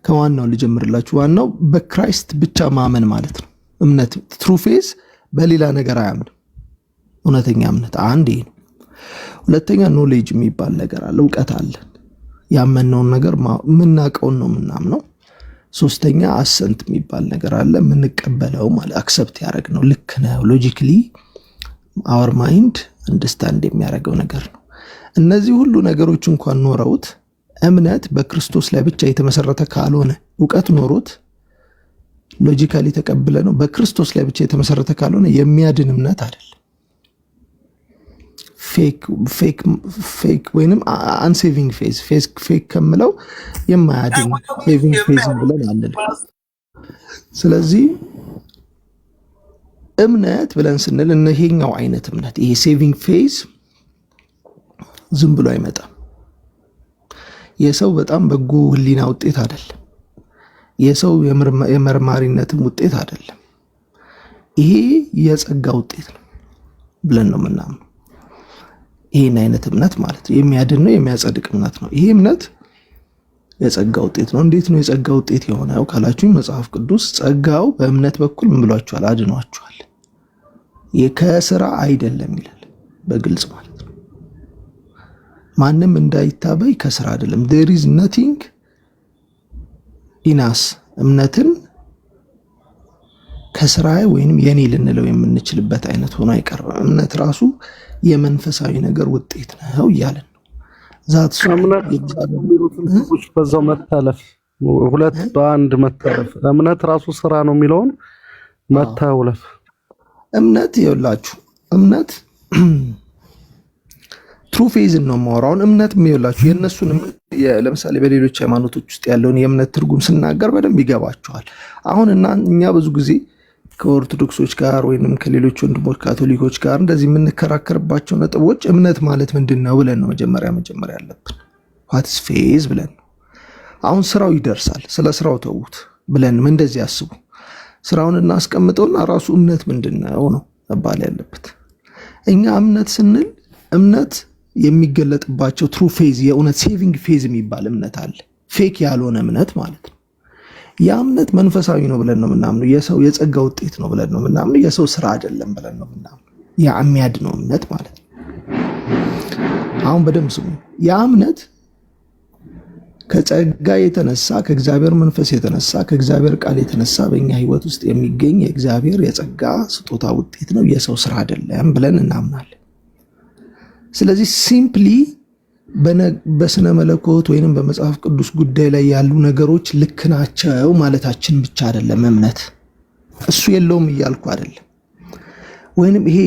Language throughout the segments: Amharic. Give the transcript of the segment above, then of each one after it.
ከዋናው ልጀምርላችሁ። ዋናው በክራይስት ብቻ ማመን ማለት ነው። እምነት ትሩ ፌዝ በሌላ ነገር አያምንም። እውነተኛ እምነት አንድ ይሄ ነው። ሁለተኛ ኖሌጅ የሚባል ነገር አለ፣ እውቀት አለ። ያመነውን ነገር የምናውቀውን ነው የምናምነው። ሶስተኛ አሰንት የሚባል ነገር አለ፣ የምንቀበለው ማለት አክሰፕት ያደረግነው ልክ ነው፣ ሎጂክሊ አወር ማይንድ አንደርስታንድ የሚያደርገው ነገር ነው። እነዚህ ሁሉ ነገሮች እንኳን ኖረውት እምነት በክርስቶስ ላይ ብቻ የተመሰረተ ካልሆነ እውቀት ኖሮት ሎጂካሊ ተቀብለ ነው በክርስቶስ ላይ ብቻ የተመሰረተ ካልሆነ የሚያድን እምነት አይደለም። ፌክ ወይንም አንሴቪንግ ፌዝ ፌክ ከምለው የማያድን ሴቪንግ ፌዝ ብለን አንል። ስለዚህ እምነት ብለን ስንል እነሄኛው አይነት እምነት ይሄ ሴቪንግ ፌዝ ዝም ብሎ አይመጣም። የሰው በጣም በጎ ህሊና ውጤት አይደለም። የሰው የመርማሪነትም ውጤት አይደለም። ይሄ የጸጋ ውጤት ነው ብለን ነው የምናምነው። ይሄን አይነት እምነት ማለት የሚያድን ነው፣ የሚያጸድቅ እምነት ነው። ይሄ እምነት የጸጋ ውጤት ነው። እንዴት ነው የጸጋ ውጤት የሆነው ካላችሁኝ፣ መጽሐፍ ቅዱስ ጸጋው በእምነት በኩል ምን ብሏችኋል? አድኗችኋል። ከስራ አይደለም ይላል በግልጽ ማለት ነው። ማንም እንዳይታበይ ከስራ አይደለም። there is nothing in us እምነትን ከስራ ወይንም የኔ ልንለው የምንችልበት አይነት ሆኖ አይቀርም። እምነት ራሱ የመንፈሳዊ ነገር ውጤት ነው እያለን ነው። ዛት ሰምነት በዛው መታለፍ ሁለት በአንድ መታለፍ እምነት ራሱ ስራ ነው የሚለውን መታወለፍ እምነት ይኸውላችሁ፣ እምነት ትሩ ፌዝ ነው ማወራውን እምነት የሚውላችሁ የነሱን ለምሳሌ በሌሎች ሃይማኖቶች ውስጥ ያለውን የእምነት ትርጉም ስናገር በደንብ ይገባቸዋል። አሁን እኛ ብዙ ጊዜ ከኦርቶዶክሶች ጋር ወይንም ከሌሎች ወንድሞች ካቶሊኮች ጋር እንደዚህ የምንከራከርባቸው ነጥቦች እምነት ማለት ምንድነው ብለን ነው መጀመሪያ ያለብን። ዋትስ ፌዝ ብለን ነው። አሁን ስራው ይደርሳል፣ ስለ ስራው ተውት ብለን እንደዚህ ያስቡ። ስራውን እናስቀምጠውና ራሱ እምነት ምንድነው ነው መባል ያለበት። እኛ እምነት ስንል እምነት የሚገለጥባቸው ትሩ ፌዝ የእውነት ሴቪንግ ፌዝ የሚባል እምነት አለ። ፌክ ያልሆነ እምነት ማለት ነው። ያ እምነት መንፈሳዊ ነው ብለን ነው የምናምነው። የሰው የጸጋ ውጤት ነው ብለን ነው የምናምነው። የሰው ስራ አይደለም ብለን ነው የምናምነው። ያ የሚያድነው እምነት ማለት ነው። አሁን በደንብ ስሙ። ያ እምነት ከጸጋ የተነሳ ከእግዚአብሔር መንፈስ የተነሳ ከእግዚአብሔር ቃል የተነሳ በእኛ ህይወት ውስጥ የሚገኝ የእግዚአብሔር የጸጋ ስጦታ ውጤት ነው፣ የሰው ስራ አይደለም ብለን እናምናለን። ስለዚህ ሲምፕሊ በስነ መለኮት ወይንም በመጽሐፍ ቅዱስ ጉዳይ ላይ ያሉ ነገሮች ልክ ናቸው ማለታችን ብቻ አይደለም እምነት። እሱ የለውም እያልኩ አይደለም። ወይንም ይሄ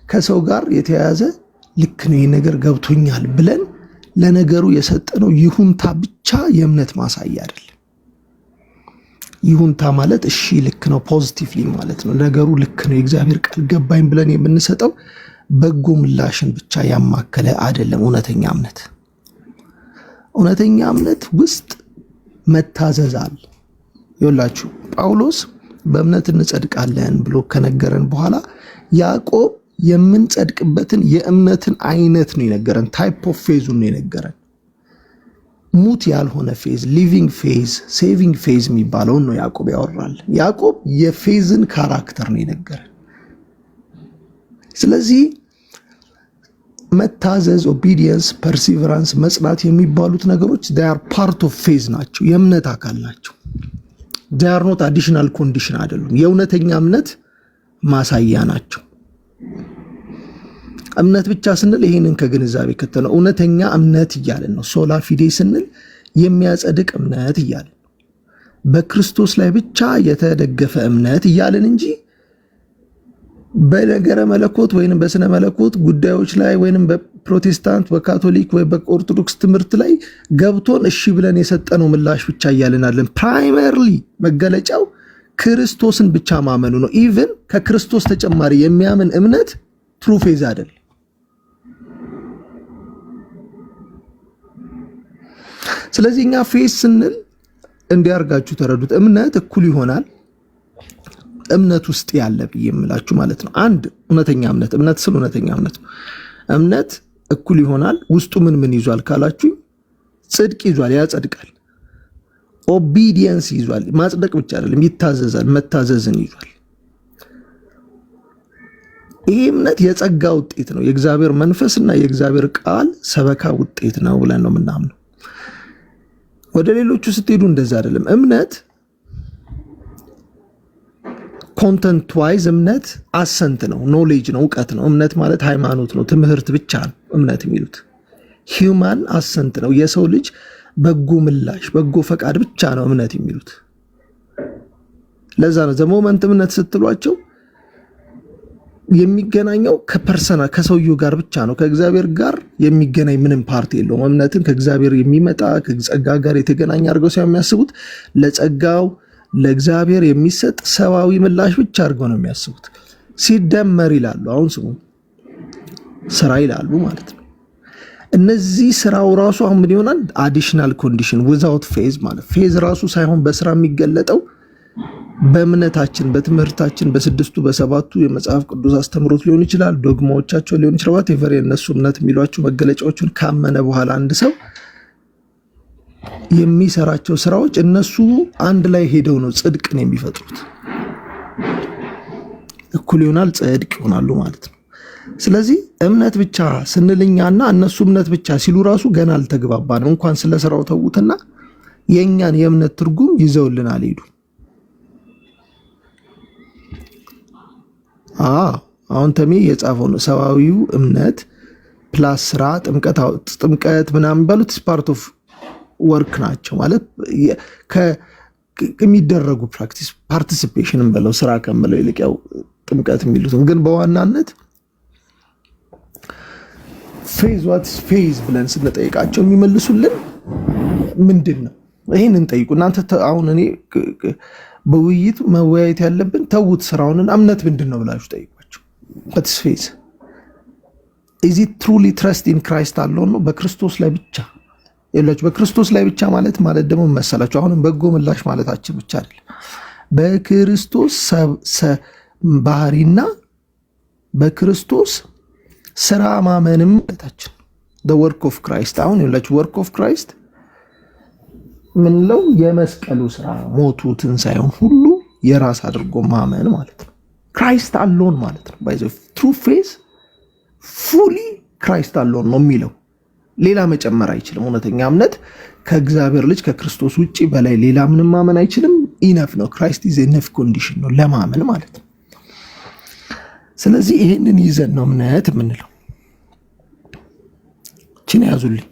ከሰው ጋር የተያያዘ ልክ ነው ይሄ ነገር ገብቶኛል ብለን ለነገሩ የሰጠነው ይሁንታ ብቻ የእምነት ማሳያ አይደለም። ይሁንታ ማለት እሺ ልክ ነው ፖዚቲቭሊ ማለት ነው። ነገሩ ልክ ነው የእግዚአብሔር ቃል ገባኝ ብለን የምንሰጠው በጎ ምላሽን ብቻ ያማከለ አይደለም እውነተኛ እምነት። እውነተኛ እምነት ውስጥ መታዘዝ አለ። ይኸውላችሁ ጳውሎስ በእምነት እንጸድቃለን ብሎ ከነገረን በኋላ ያዕቆብ የምንጸድቅበትን የእምነትን አይነት ነው የነገረን። ታይፕ ኦፍ ፌዙን ነው የነገረን። ሙት ያልሆነ ፌዝ፣ ሊቪንግ ፌዝ፣ ሴቪንግ ፌዝ የሚባለውን ነው ያዕቆብ ያወራል። ያዕቆብ የፌዝን ካራክተር ነው የነገረን። ስለዚህ መታዘዝ፣ ኦቢዲየንስ፣ ፐርሲቨራንስ፣ መጽናት የሚባሉት ነገሮች they are part of ፌዝ ናቸው፣ የእምነት አካል ናቸው። they are not additional condition አይደሉም፣ የእውነተኛ እምነት ማሳያ ናቸው። እምነት ብቻ ስንል ይሄንን ከግንዛቤ ከተነው እውነተኛ እምነት እያለን ነው። ሶላ ፊዴ ስንል የሚያጸድቅ እምነት እያለን ነው። በክርስቶስ ላይ ብቻ የተደገፈ እምነት እያለን እንጂ በነገረ መለኮት ወይንም በስነ መለኮት ጉዳዮች ላይ ወይንም በፕሮቴስታንት በካቶሊክ ወይ በኦርቶዶክስ ትምህርት ላይ ገብቶን እሺ ብለን የሰጠነው ምላሽ ብቻ እያለን አለን። ፕራይመሪሊ መገለጫው ክርስቶስን ብቻ ማመኑ ነው። ኢቭን ከክርስቶስ ተጨማሪ የሚያምን እምነት ትሩ ፌዝ አይደል። ስለዚህ እኛ ፌዝ ስንል እንዲያርጋችሁ ተረዱት። እምነት እኩል ይሆናል እምነት ውስጥ ያለ ብዬ የምላችሁ ማለት ነው። አንድ እውነተኛ እምነት ስለ እውነተኛ እምነት ነው። እምነት እኩል ይሆናል ውስጡ ምን ይዟል ካላችሁ ጽድቅ ይዟል፣ ያጸድቃል። ኦቢዲየንስ ይዟል። ማጽደቅ ብቻ አይደለም፣ ይታዘዛል፣ መታዘዝን ይዟል። ይሄ እምነት የጸጋ ውጤት ነው። የእግዚአብሔር መንፈስና የእግዚአብሔር ቃል ሰበካ ውጤት ነው ብለን ነው የምናምነው። ወደ ሌሎቹ ስትሄዱ እንደዛ አይደለም። እምነት ኮንተንት ዋይዝ እምነት አሰንት ነው፣ ኖሌጅ ነው፣ እውቀት ነው። እምነት ማለት ሃይማኖት ነው፣ ትምህርት ብቻ ነው እምነት የሚሉት። ሂውማን አሰንት ነው፣ የሰው ልጅ በጎ ምላሽ፣ በጎ ፈቃድ ብቻ ነው እምነት የሚሉት። ለዛ ነው ዘሞመንት እምነት ስትሏቸው የሚገናኘው ከፐርሰናል ከሰውየው ጋር ብቻ ነው። ከእግዚአብሔር ጋር የሚገናኝ ምንም ፓርቲ የለውም። እምነትን ከእግዚአብሔር የሚመጣ ከጸጋ ጋር የተገናኘ አድርገው የሚያስቡት ለጸጋው ለእግዚአብሔር የሚሰጥ ሰብአዊ ምላሽ ብቻ አድርገው ነው የሚያስቡት። ሲደመር ይላሉ፣ አሁን ስሙ ስራ ይላሉ ማለት ነው። እነዚህ ስራው ራሱ አሁን ምን ይሆናል? አዲሽናል ኮንዲሽን ዊዛውት ፌዝ ማለት ፌዝ ራሱ ሳይሆን በስራ የሚገለጠው በእምነታችን በትምህርታችን በስድስቱ በሰባቱ የመጽሐፍ ቅዱስ አስተምሮት ሊሆን ይችላል፣ ዶግማዎቻቸው ሊሆን ይችላል። ዋቴቨር የነሱ እምነት የሚሏቸው መገለጫዎችን ካመነ በኋላ አንድ ሰው የሚሰራቸው ስራዎች እነሱ አንድ ላይ ሄደው ነው ጽድቅን የሚፈጥሩት። እኩል ይሆናል፣ ጽድቅ ይሆናሉ ማለት ነው። ስለዚህ እምነት ብቻ ስንልኛና እነሱ እምነት ብቻ ሲሉ ራሱ ገና አልተግባባንም። እንኳን ስለ ስራው ተዉትና የእኛን የእምነት ትርጉም ይዘውልን አልሄዱ። አሁን ተሜ የጻፈው ነው ሰብአዊው እምነት ፕላስ ስራ ጥምቀት ምናምን ባሉት ፓርት ኦፍ ወርክ ናቸው ማለት የሚደረጉ ፕራክቲስ ፓርቲሲፔሽንም በለው ስራ ከምለው ይልቅ ያው ጥምቀት የሚሉትም ግን በዋናነት ፌዝ ዋትስ ፌዝ ብለን ስንጠይቃቸው የሚመልሱልን ምንድን ነው? ይህን እንጠይቁ እናንተ። አሁን እኔ በውይይቱ መወያየት ያለብን ተውት ስራውንን እምነት ምንድን ነው ብላችሁ ጠይቋቸው። ዋትስ ፌዝ ኢዝ ኢት ትሩሊ ትረስት ኢን ክራይስት አለውን ነው በክርስቶስ ላይ ብቻ የላችሁ። በክርስቶስ ላይ ብቻ ማለት ደግሞ መሰላችሁ አሁንም በጎ ምላሽ ማለታችን ብቻ አይደለም። በክርስቶስ ባህሪና በክርስቶስ ስራ ማመንም ማለታችን the work of Christ። አሁን የላችሁ ወርክ ኦፍ ክራይስት ምንለው የመስቀሉ ስራ ሞቱ ትንሳኤውን ሁሉ የራስ አድርጎ ማመን ማለት ነው። ክራይስት አሎን ማለት ነው። ባይ ዘ ትሩ ፌዝ ፉሊ ክራይስት አሎን ነው የሚለው ሌላ መጨመር አይችልም። እውነተኛ እምነት ከእግዚአብሔር ልጅ ከክርስቶስ ውጪ በላይ ሌላ ምንም ማመን አይችልም። ኢነፍ ነው። ክራይስት ኢዝ ኢነፍ ኮንዲሽን ነው ለማመን ማለት ነው። ስለዚህ ይሄንን ይዘን ነው እምነት የምንለው። ችን ያዙልኝ።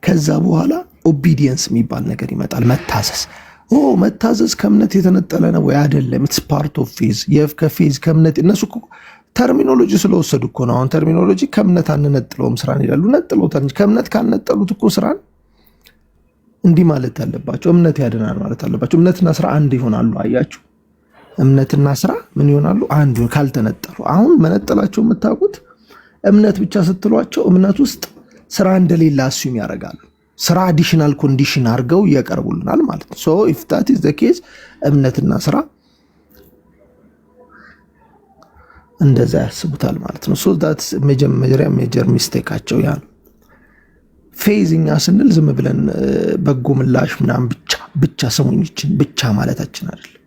ከዛ በኋላ ኦቢዲየንስ የሚባል ነገር ይመጣል። መታዘዝ። መታዘዝ ከእምነት የተነጠለ ነው ወይ? አይደለም። ኢትስ ፓርት ኦፍ ፌዝ። ከፌዝ ከእምነት እነሱ ተርሚኖሎጂ ስለወሰዱ እኮ ነው። አሁን ተርሚኖሎጂ ከእምነት አንነጥለውም ስራን ይላሉ። ነጥለውታል። ከእምነት ካልነጠሉት እኮ ስራን እንዲህ ማለት አለባቸው። እምነት ያድናል ማለት አለባቸው። እምነትና ስራ አንድ ይሆናሉ። አያችሁ፣ እምነትና ስራ ምን ይሆናሉ? አንድ ካልተነጠሉ። አሁን መነጠላቸው የምታውቁት እምነት ብቻ ስትሏቸው እምነት ውስጥ ስራ እንደሌላ አሱም ያደርጋሉ። ስራ አዲሽናል ኮንዲሽን አድርገው ያቀርቡልናል ማለት ነው። ሶ ኢፍ ዳት ኢዝ ዘ ኬዝ እምነትና ስራ እንደዛ ያስቡታል ማለት ነው። ሶ ዳትስ መጀመሪያ ሜጀር ሚስቴካቸው ያ ነው። ፌዝኛ ስንል ዝም ብለን በጎ ምላሽ ምናምን ብቻ ሰሙኝችን ብቻ ማለታችን አይደለም።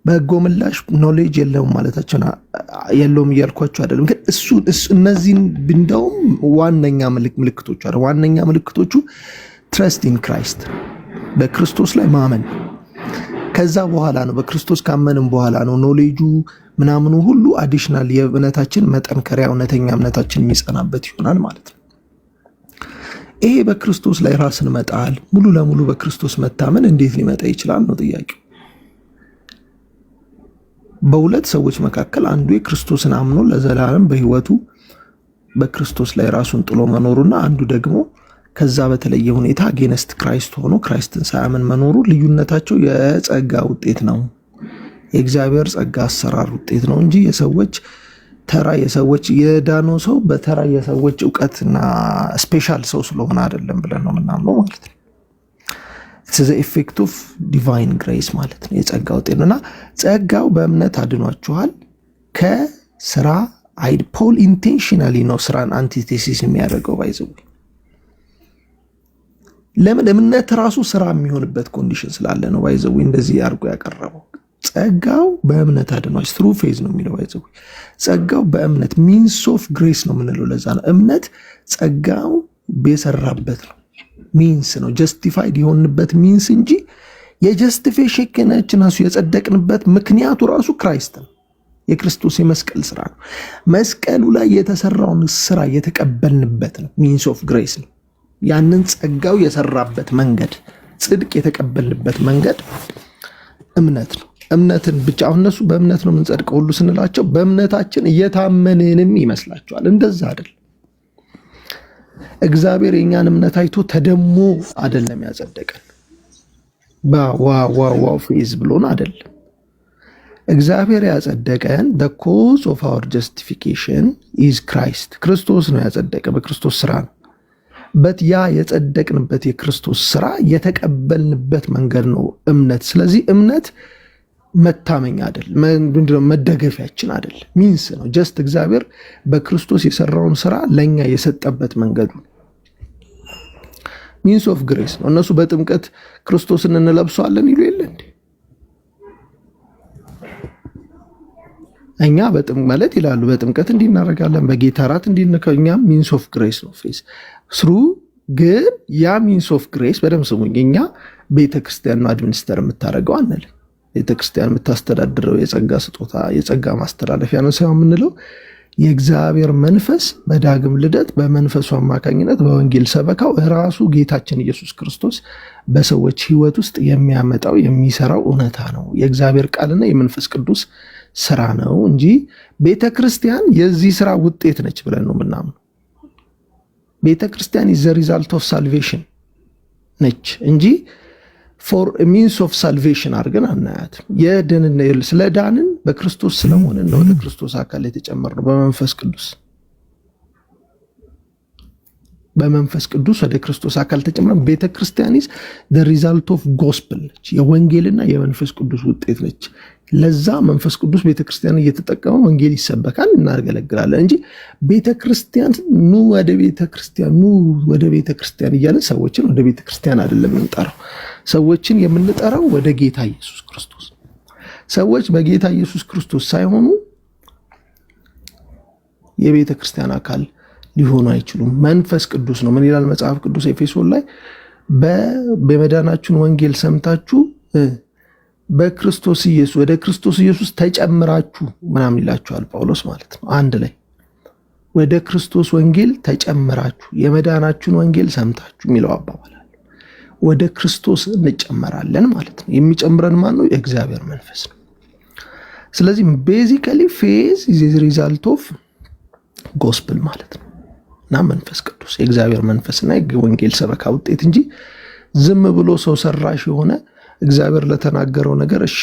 በጎ ምላሽ ኖሌጅ የለውም ማለታችን የለውም እያልኳቸው አይደለም። ግን እነዚህን እንደውም ዋነኛ ምልክቶቹ አይደል? ዋነኛ ምልክቶቹ ትረስት ኢን ክራይስት በክርስቶስ ላይ ማመን። ከዛ በኋላ ነው በክርስቶስ ካመንም በኋላ ነው ኖሌጁ ምናምኑ ሁሉ አዲሽናል የእምነታችን መጠንከሪያ እውነተኛ እምነታችን የሚጸናበት ይሆናል ማለት ነው። ይሄ በክርስቶስ ላይ ራስን መጣል ሙሉ ለሙሉ በክርስቶስ መታመን እንዴት ሊመጣ ይችላል ነው ጥያቄው። በሁለት ሰዎች መካከል አንዱ የክርስቶስን አምኖ ለዘላለም በህይወቱ በክርስቶስ ላይ ራሱን ጥሎ መኖሩና አንዱ ደግሞ ከዛ በተለየ ሁኔታ አጌንስት ክራይስት ሆኖ ክራይስትን ሳያምን መኖሩ ልዩነታቸው የጸጋ ውጤት ነው። የእግዚአብሔር ጸጋ አሰራር ውጤት ነው እንጂ የሰዎች ተራ የሰዎች የዳነው ሰው በተራ የሰዎች እውቀትና ስፔሻል ሰው ስለሆነ አይደለም ብለን ነው የምናምነው ማለት ነው። ኢትስ ዘ ኢፌክት ኦፍ ዲቫይን ግሬስ ማለት ነው። የጸጋ ውጤት ነውና ጸጋው በእምነት አድኗችኋል ከስራ አይድ ፖል ኢንቴንሽናሊ ነው ስራን አንቲቴሲስ የሚያደርገው ባይዘው ለምን? እምነት ራሱ ስራ የሚሆንበት ኮንዲሽን ስላለ ነው። ባይዘው እንደዚህ አድርጎ ያቀረበው ጸጋው በእምነት አድኗል። ትሩ ፌዝ ነው የሚለው ባይዘው። ጸጋው በእምነት ሚንስ ኦፍ ግሬስ ነው የምንለው ለዛ ነው። እምነት ጸጋው የሰራበት ነው፣ ሚንስ ነው። ጀስቲፋይድ የሆንበት ሚንስ እንጂ የጀስቲፊኬሽናችን ራሱ የጸደቅንበት ምክንያቱ ራሱ ክራይስት ነው። የክርስቶስ የመስቀል ስራ ነው። መስቀሉ ላይ የተሰራውን ስራ የተቀበልንበት ነው፣ ሚንስ ኦፍ ግሬስ ነው። ያንን ጸጋው የሰራበት መንገድ፣ ጽድቅ የተቀበልንበት መንገድ እምነት ነው። እምነትን ብቻ አሁን እነሱ በእምነት ነው የምንጸድቀው ሁሉ ስንላቸው በእምነታችን እየታመንንም ይመስላቸዋል። እንደዛ አይደል። እግዚአብሔር የኛን እምነት አይቶ ተደሞ አይደለም ያጸደቀን፣ ዋው ፌዝ ብሎን አይደለም። እግዚአብሔር ያጸደቀን the cause of our justification is Christ። ክርስቶስ ነው ያጸደቀ፣ በክርስቶስ ስራ ነው። በት ያ የጸደቅንበት የክርስቶስ ስራ የተቀበልንበት መንገድ ነው እምነት። ስለዚህ እምነት መታመኛ አይደል፣ ምንድነው መደገፊያችን አይደል፣ ሚንስ ነው። ጀስት እግዚአብሔር በክርስቶስ የሰራውን ስራ ለኛ የሰጠበት መንገዱ ሚንስ ኦፍ ግሬስ ነው። እነሱ በጥምቀት ክርስቶስን እንለብሰዋለን ይሉ የለ እንዴ? እኛ ማለት ይላሉ በጥምቀት እንዲናረጋለን በጌታ ራት እንዲነከው እኛ ሚንስ ኦፍ ግሬስ ነው ፌስ ስሩ። ግን ያ ሚንስ ኦፍ ግሬስ በደምብ ስሙኝ፣ እኛ ቤተክርስቲያን ነው አድሚኒስተር የምታደርገው አንል። ቤተክርስቲያን የምታስተዳድረው የጸጋ ስጦታ የጸጋ ማስተላለፊያ ነው ሳይሆን የምንለው የእግዚአብሔር መንፈስ በዳግም ልደት በመንፈሱ አማካኝነት በወንጌል ሰበካው ራሱ ጌታችን ኢየሱስ ክርስቶስ በሰዎች ህይወት ውስጥ የሚያመጣው የሚሰራው እውነታ ነው። የእግዚአብሔር ቃልና የመንፈስ ቅዱስ ስራ ነው እንጂ ቤተክርስቲያን የዚህ ስራ ውጤት ነች ብለን ነው ምናምን። ቤተክርስቲያን ኢዝ ዘ ሪዛልት ኦፍ ሳልቬሽን ነች እንጂ ፎር ሚንስ ኦፍ ሳልቬሽን አድርገን አናያትም። ስለ ዳንን በክርስቶስ ስለሆንን ነው ወደ ክርስቶስ አካል የተጨመርነው በመንፈስ ቅዱስ ወደ ክርስቶስ አካል ተጨምረን። ቤተክርስቲያን ኢዝ ዘ ሪዛልት ኦፍ ጎስፕል ነች፣ የወንጌልና የመንፈስ ቅዱስ ውጤት ነች። ለዛ መንፈስ ቅዱስ ቤተክርስቲያን እየተጠቀመ ወንጌል ይሰበካል፣ እናገለግላለን እንጂ ቤተክርስቲያን ኑ ወደ ቤተክርስቲያን እያለን ሰዎችን ወደ ቤተክርስቲያን አይደለም የምንጠራው። ሰዎችን የምንጠራው ወደ ጌታ ኢየሱስ ክርስቶስ። ሰዎች በጌታ ኢየሱስ ክርስቶስ ሳይሆኑ የቤተክርስቲያን አካል ሊሆኑ አይችሉም። መንፈስ ቅዱስ ነው። ምን ይላል መጽሐፍ ቅዱስ ኤፌሶን ላይ? በመዳናችሁን ወንጌል ሰምታችሁ በክርስቶስ ኢየሱስ ወደ ክርስቶስ ኢየሱስ ተጨምራችሁ ምናምን ይላችኋል ጳውሎስ ማለት ነው። አንድ ላይ ወደ ክርስቶስ ወንጌል ተጨምራችሁ የመዳናችሁን ወንጌል ሰምታችሁ የሚለው አባባል አለ። ወደ ክርስቶስ እንጨመራለን ማለት ነው። የሚጨምረን ማን ነው? የእግዚአብሔር መንፈስ ነው። ስለዚህ ቤዚካሊ ፌዝ ኢዝ ሪዛልት ኦፍ ጎስፕል ማለት ነው እና መንፈስ ቅዱስ የእግዚአብሔር መንፈስና የወንጌል ሰበካ ውጤት እንጂ ዝም ብሎ ሰው ሰራሽ የሆነ እግዚአብሔር ለተናገረው ነገር እሺ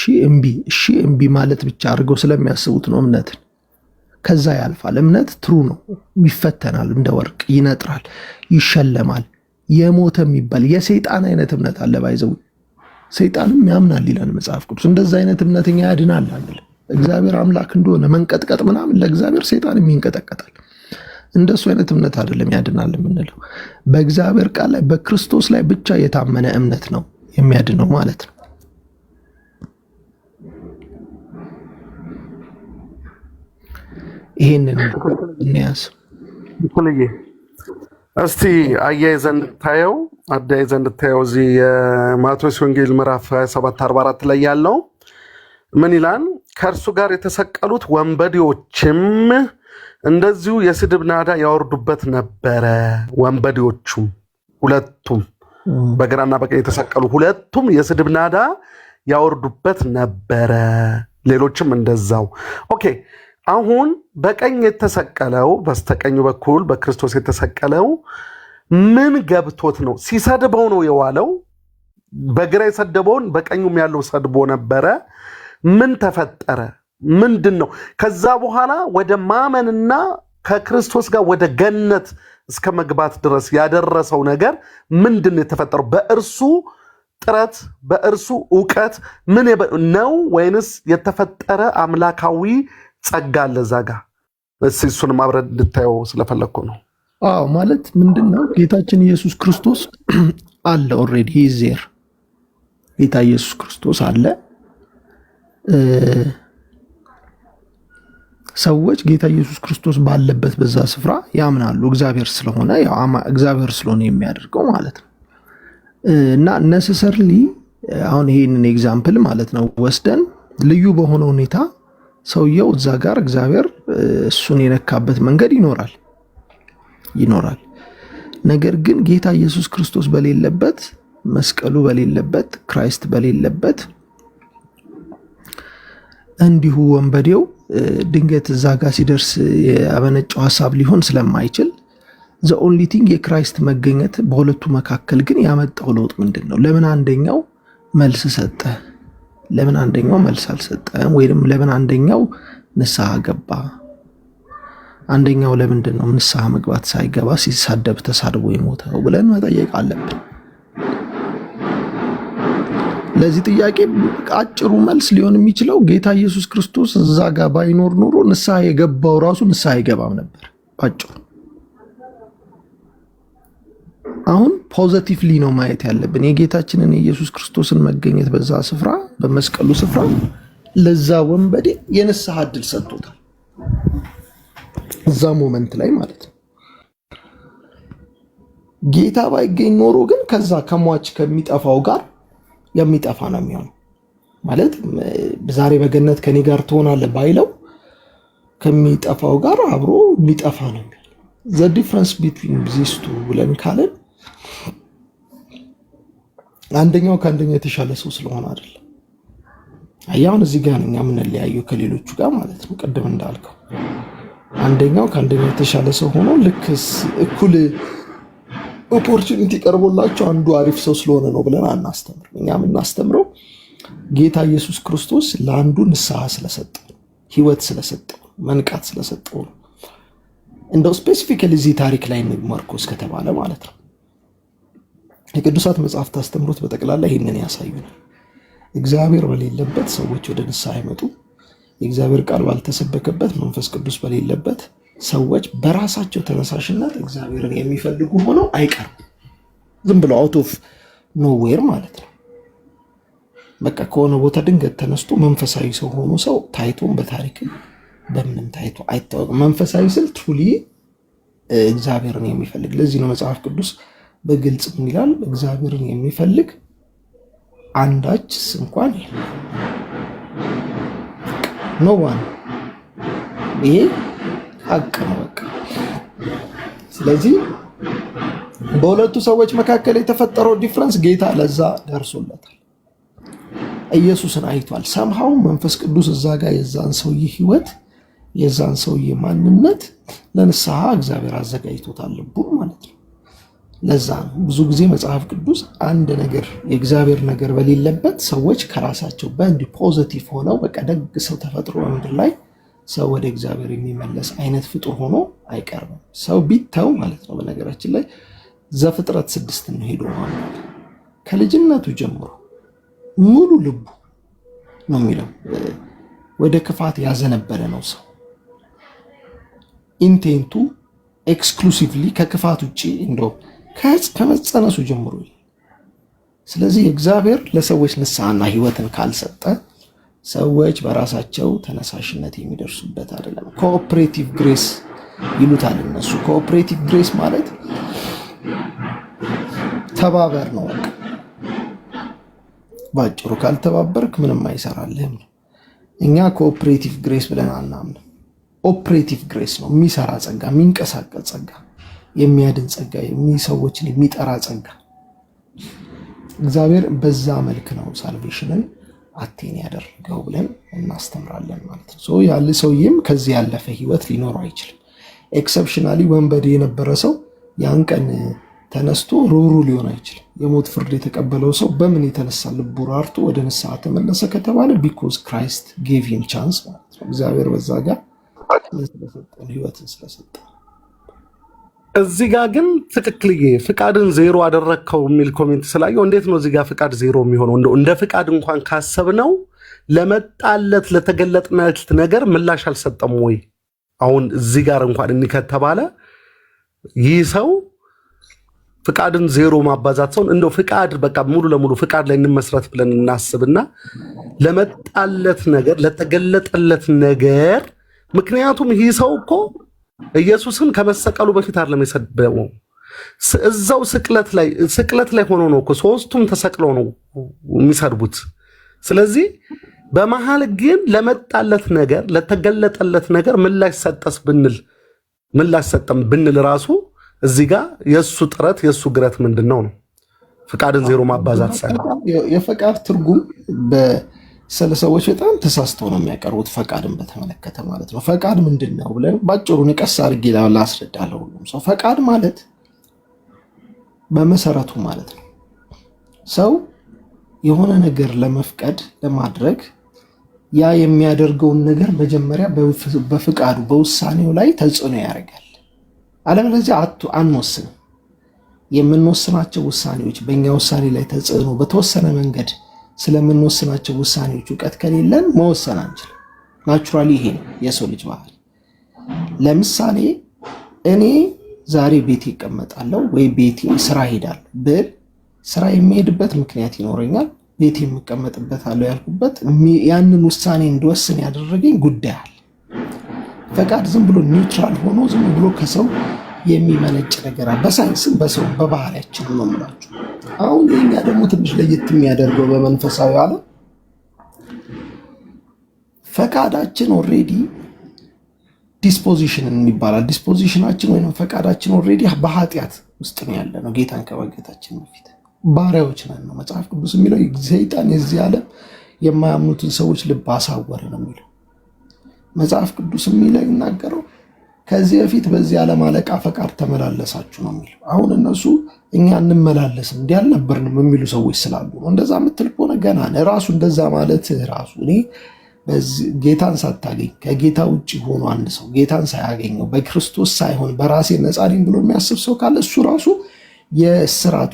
እምቢ ማለት ብቻ አድርገው ስለሚያስቡት ነው እምነትን። ከዛ ያልፋል። እምነት ትሩ ነው፣ ይፈተናል፣ እንደ ወርቅ ይነጥራል፣ ይሸለማል። የሞተ የሚባል የሰይጣን አይነት እምነት አለ። ባይዘው ሰይጣንም ያምናል ይላል መጽሐፍ ቅዱስ። እንደዛ አይነት እምነተኛ ያድናል አንል። እግዚአብሔር አምላክ እንደሆነ መንቀጥቀጥ ምናምን ለእግዚአብሔር ሰይጣንም ይንቀጠቀጣል። እንደሱ አይነት እምነት አይደለም ያድናል የምንለው። በእግዚአብሔር ቃል ላይ በክርስቶስ ላይ ብቻ የታመነ እምነት ነው የሚያድነው ማለት ነው። ይሄንን እንያዝ። እስቲ አያይዘን እንድታየው እዚህ የማቴዎስ ወንጌል ምዕራፍ 27:44 ላይ ያለው ምን ይላል? ከእርሱ ጋር የተሰቀሉት ወንበዴዎችም እንደዚሁ የስድብ ናዳ ያወርዱበት ነበረ። ወንበዴዎቹም ሁለቱም በግራና በቀኝ የተሰቀሉ ሁለቱም የስድብ ናዳ ያወርዱበት ነበረ። ሌሎችም እንደዛው። ኦኬ፣ አሁን በቀኝ የተሰቀለው በስተቀኙ በኩል በክርስቶስ የተሰቀለው ምን ገብቶት ነው? ሲሰድበው ነው የዋለው። በግራ የሰደበውን በቀኙም ያለው ሰድቦ ነበረ። ምን ተፈጠረ? ምንድን ነው? ከዛ በኋላ ወደ ማመንና ከክርስቶስ ጋር ወደ ገነት እስከ መግባት ድረስ ያደረሰው ነገር ምንድን ነው የተፈጠረው? በእርሱ ጥረት በእርሱ እውቀት ምን ነው? ወይንስ የተፈጠረ አምላካዊ ጸጋ አለ እዛ ጋር? እሱንም አብረን እንድታየው ስለፈለግኩ ነው። ማለት ምንድን ነው? ጌታችን ኢየሱስ ክርስቶስ አለ ኦልሬዲ ዜር ጌታ ኢየሱስ ክርስቶስ አለ። ሰዎች ጌታ ኢየሱስ ክርስቶስ ባለበት በዛ ስፍራ ያምናሉ። እግዚአብሔር ስለሆነ እግዚአብሔር ስለሆነ የሚያደርገው ማለት ነው። እና ነሰሰርሊ አሁን ይሄንን ኤግዛምፕል ማለት ነው ወስደን ልዩ በሆነ ሁኔታ ሰውየው እዛ ጋር እግዚአብሔር እሱን የነካበት መንገድ ይኖራል። ነገር ግን ጌታ ኢየሱስ ክርስቶስ በሌለበት፣ መስቀሉ በሌለበት፣ ክራይስት በሌለበት እንዲሁ ወንበዴው ድንገት እዛ ጋር ሲደርስ ያበነጨው ሐሳብ ሊሆን ስለማይችል ዘ ኦንሊ ቲንግ የክራይስት መገኘት በሁለቱ መካከል ግን ያመጣው ለውጥ ምንድነው? ለምን አንደኛው መልስ ሰጠ? ለምን አንደኛው መልስ አልሰጠም? ወይንም ለምን አንደኛው ንስሐ ገባ? አንደኛው ለምንድን ነው ንስሐ መግባት ሳይገባ ሲሳደብ ተሳድቦ የሞተው ብለን መጠየቅ አለብን። ለዚህ ጥያቄ አጭሩ መልስ ሊሆን የሚችለው ጌታ ኢየሱስ ክርስቶስ እዛ ጋር ባይኖር ኖሮ ንስሐ የገባው ራሱ ንስሐ አይገባም ነበር አጭሩ። አሁን ፖዚቲቭሊ ነው ማየት ያለብን የጌታችንን የኢየሱስ ክርስቶስን መገኘት በዛ ስፍራ በመስቀሉ ስፍራ ለዛ ወንበዴ የንስሐ ዕድል ሰጥቶታል። እዛ ሞመንት ላይ ማለት ነው። ጌታ ባይገኝ ኖሮ ግን ከዛ ከሟች ከሚጠፋው ጋር የሚጠፋ ነው የሚሆነው። ማለት ዛሬ በገነት ከኔ ጋር ትሆናለህ ባይለው ከሚጠፋው ጋር አብሮ የሚጠፋ ነው የሚሆነው። ዘ ዲፍረንስ ቢትዊን ዚስ ቱ ብለን ካለን አንደኛው ከአንደኛው የተሻለ ሰው ስለሆነ አይደለም። አያውን እዚህ ጋር እኛ የምንለያየው ከሌሎቹ ጋር ማለት ነው። ቅድም እንዳልከው አንደኛው ከአንደኛው የተሻለ ሰው ሆኖ ልክ እኩል ኦፖርቹኒቲ ቀርቦላቸው አንዱ አሪፍ ሰው ስለሆነ ነው ብለን አናስተምርም። እኛ የምናስተምረው ጌታ ኢየሱስ ክርስቶስ ለአንዱ ንስሐ ስለሰጠው፣ ህይወት ስለሰጠው፣ መንቃት ስለሰጠው ነው። እንደው ስፔሲፊካሊ እዚህ ታሪክ ላይ ማርቆስ ከተባለ ማለት ነው የቅዱሳት መጽሐፍት አስተምሮት በጠቅላላ ይህንን ያሳዩናል። እግዚአብሔር በሌለበት ሰዎች ወደ ንስሐ አይመጡ። የእግዚአብሔር ቃል ባልተሰበከበት፣ መንፈስ ቅዱስ በሌለበት ሰዎች በራሳቸው ተነሳሽነት እግዚአብሔርን የሚፈልጉ ሆነው አይቀርም። ዝም ብለው አውት ኦፍ ኖዌር ማለት ነው። በቃ ከሆነ ቦታ ድንገት ተነስቶ መንፈሳዊ ሰው ሆኖ ሰው ታይቶም በታሪክም በምንም ታይቶ አይታወቅም። መንፈሳዊ ስል ትሩሊ እግዚአብሔርን የሚፈልግ። ለዚህ ነው መጽሐፍ ቅዱስ በግልጽ ምን ይላል? እግዚአብሔርን የሚፈልግ አንዳችስ እንኳን ኖ ዋን። ይሄ ሀቅ ነው በቃ። ስለዚህ በሁለቱ ሰዎች መካከል የተፈጠረው ዲፍረንስ ጌታ ለዛ ደርሶለታል። ኢየሱስን አይቷል። ሰምሃው መንፈስ ቅዱስ እዛ ጋር የዛን ሰውዬ ህይወት የዛን ሰውዬ ማንነት ለንስሐ እግዚአብሔር አዘጋጅቶታል ልቡን ማለት ነው። ለዛ ነው ብዙ ጊዜ መጽሐፍ ቅዱስ አንድ ነገር የእግዚአብሔር ነገር በሌለበት ሰዎች ከራሳቸው በእንዲህ ፖዚቲቭ ሆነው በቃ ደግ ሰው ተፈጥሮ ምድር ላይ ሰው ወደ እግዚአብሔር የሚመለስ አይነት ፍጡር ሆኖ አይቀርብም። ሰው ቢተው ማለት ነው። በነገራችን ላይ ዘፍጥረት 6 ነው ሄዶ ማለት ከልጅነቱ ጀምሮ ሙሉ ልቡ ነው የሚለው ወደ ክፋት ያዘነበለ ነው ሰው ኢንቴንቱ ኤክስክሉሲቭሊ ከክፋት ውጪ እንደው ከመጸነሱ ጀምሮ። ስለዚህ እግዚአብሔር ለሰዎች ንስሐና ህይወትን ካልሰጠ ሰዎች በራሳቸው ተነሳሽነት የሚደርሱበት አይደለም። ኮኦፕሬቲቭ ግሬስ ይሉታል እነሱ። ኮኦፕሬቲቭ ግሬስ ማለት ተባበር ነው። ባጭሩ ካልተባበርክ ምንም አይሰራልህም። እኛ ኮኦፕሬቲቭ ግሬስ ብለን አናምንም። ኦፕሬቲቭ ግሬስ ነው፣ የሚሰራ ጸጋ፣ የሚንቀሳቀስ ጸጋ፣ የሚያድን ጸጋ፣ ሰዎችን የሚጠራ ጸጋ። እግዚአብሔር በዛ መልክ ነው ሳልቬሽንን አቴን ያደረገው ብለን እናስተምራለን ማለት ነው። ያለ ሰውዬም ከዚህ ያለፈ ህይወት ሊኖረው አይችልም። ኤክሰፕሽናሊ ወንበዴ የነበረ ሰው ያን ቀን ተነስቶ ሩሩ ሊሆን አይችልም። የሞት ፍርድ የተቀበለው ሰው በምን የተነሳ ልቡ ራርቶ ወደ ንስሐ ተመለሰ ከተባለ ቢኮዝ ክራይስት ጌቭ ሂም ቻንስ ማለት ነው። እግዚአብሔር በዛ ጋር ስለሰጠን ህይወትን ስለሰጠ። እዚህ ጋር ግን ትክክልዬ ፍቃድን ዜሮ አደረግከው የሚል ኮሜንት ስላየው እንዴት ነው እዚህ ጋር ፍቃድ ዜሮ የሚሆነው? እንደ ፍቃድ እንኳን ካሰብነው ለመጣለት ለተገለጥነት ነገር ምላሽ አልሰጠም ወይ? አሁን እዚህ ጋር እንኳን እንከተባለ ይህ ሰው ፍቃድን ዜሮ ማባዛት ሰውን እንደው ፍቃድ በቃ ሙሉ ለሙሉ ፍቃድ ላይ እንመስረት ብለን እናስብና ለመጣለት ነገር ለተገለጠለት ነገር ምክንያቱም ይህ ሰው እኮ ኢየሱስን ከመሰቀሉ በፊት አይደለም የሰደበው እዛው ስቅለት ላይ ሆኖ ነው እኮ ሶስቱም ተሰቅለው ነው የሚሰድቡት። ስለዚህ በመሃል ግን ለመጣለት ነገር ለተገለጠለት ነገር ምላሽ ሰጠም ብንል ራሱ እዚህ ጋር የሱ ጥረት የሱ ግረት ምንድነው ነው? ፍቃድን ዜሮ ማባዛት ሳይሆን የፈቃድ ትርጉም ስለ ሰዎች በጣም ተሳስተው ነው የሚያቀርቡት። ፈቃድን በተመለከተ ማለት ነው። ፈቃድ ምንድነው ብለን ባጭሩ ንቀስ አድርጌ ላስረዳለሁ። ሁሉም ሰው ፈቃድ ማለት በመሰረቱ ማለት ነው ሰው የሆነ ነገር ለመፍቀድ ለማድረግ ያ የሚያደርገውን ነገር መጀመሪያ በፍቃዱ በውሳኔው ላይ ተጽዕኖ ያደርጋል። አለበለዚያ አንወስንም። የምንወስናቸው ውሳኔዎች በእኛ ውሳኔ ላይ ተጽዕኖ በተወሰነ መንገድ ስለምንወስናቸው ውሳኔዎች እውቀት ከሌለን መወሰን አንችልም። ናቹራሊ ይሄ ነው የሰው ልጅ ባህሪ። ለምሳሌ እኔ ዛሬ ቤቴ እቀመጣለሁ ወይ ቤቴ ስራ ሄዳለሁ ብል ስራ የሚሄድበት ምክንያት ይኖረኛል። ቤቴ የምቀመጥበታለሁ ያልኩበት ያንን ውሳኔ እንድወስን ያደረገኝ ጉዳይ አለ። ፈቃድ ዝም ብሎ ኒውትራል ሆኖ ዝም ብሎ ከሰው የሚመነጭ ነገር በሳይንስም በሰው በባህሪያችን ነው የምላችሁ። አሁን የኛ ደግሞ ትንሽ ለየት የሚያደርገው በመንፈሳዊ ዓለም ፈቃዳችን ኦልሬዲ ዲስፖዚሽን ይባላል። ዲስፖዚሽናችን ወይም ፈቃዳችን ኦልሬዲ በኃጢአት ውስጥ ነው ያለ ነው። ጌታን ከማግኘታችን በፊት ባሪያዎች ነን ነው መጽሐፍ ቅዱስ የሚለው። ሰይጣን የዚህ ዓለም የማያምኑትን ሰዎች ልብ አሳወረ ነው የሚለው መጽሐፍ ቅዱስ የሚለው ይናገረው። ከዚህ በፊት በዚህ ዓለም አለቃ ፈቃድ ተመላለሳችሁ ነው የሚለው። አሁን እነሱ እኛ እንመላለስም እንዲህ አልነበርንም የሚሉ ሰዎች ስላሉ ነው። እንደዛ የምትል ከሆነ ገና ራሱ እንደዛ ማለት ራሱ እኔ ጌታን ሳታገኝ ከጌታ ውጭ ሆኖ አንድ ሰው ጌታን ሳያገኘው በክርስቶስ ሳይሆን በራሴ ነፃ ነኝ ብሎ የሚያስብ ሰው ካለ እሱ ራሱ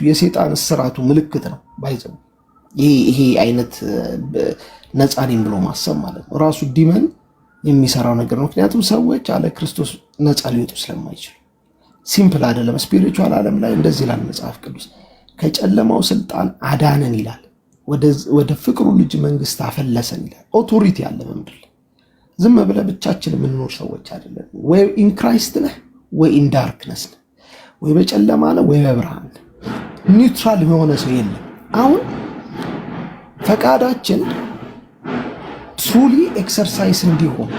የሰይጣን እስራቱ ምልክት ነው። ባይዘው ይሄ አይነት ነፃ ነኝ ብሎ ማሰብ ማለት ነው ራሱ ዲመን የሚሰራው ነገር ነው። ምክንያቱም ሰዎች አለ ክርስቶስ ነፃ ሊወጡ ስለማይችሉ ሲምፕል አይደለም። ስፒሪቹዋል ዓለም ላይ እንደዚህ ይላል መጽሐፍ ቅዱስ፣ ከጨለማው ስልጣን አዳነን ይላል፣ ወደ ፍቅሩ ልጅ መንግስት አፈለሰን ይላል። ኦቶሪቲ አለ በምድር ላይ። ዝም ብለህ ብቻችን የምንኖር ሰዎች አይደለም። ወይ ኢን ክራይስት ነህ ወይ ኢን ዳርክነስ ነህ፣ ወይ በጨለማ ነህ ወይ በብርሃን። ኒውትራል የሆነ ሰው የለም። አሁን ፈቃዳችን ትሩሊ ኤክሰርሳይዝ እንዲሆን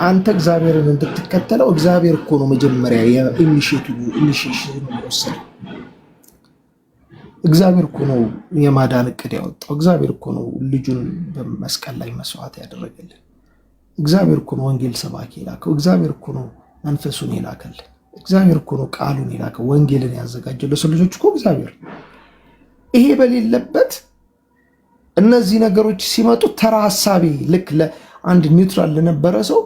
አንተ እግዚአብሔርን እንድትከተለው እግዚአብሔር እኮ ነው መጀመሪያ ኢኒሺዬሽን ወሰደ። እግዚአብሔር እኮ ነው የማዳን እቅድ ያወጣው። እግዚአብሔር እኮ ነው ልጁን በመስቀል ላይ መስዋዕት ያደረገልን። እግዚአብሔር እኮ ነው ወንጌል ሰባኪ የላከው። እግዚአብሔር እኮ ነው መንፈሱን የላከልን። እግዚአብሔር እኮ ነው ቃሉን የላከው፣ ወንጌልን ያዘጋጀው ለሰው ልጆች እኮ እግዚአብሔር። ይሄ በሌለበት እነዚህ ነገሮች ሲመጡ ተራ ሐሳቢ ልክ ለአንድ ኒውትራል ለነበረ ሰው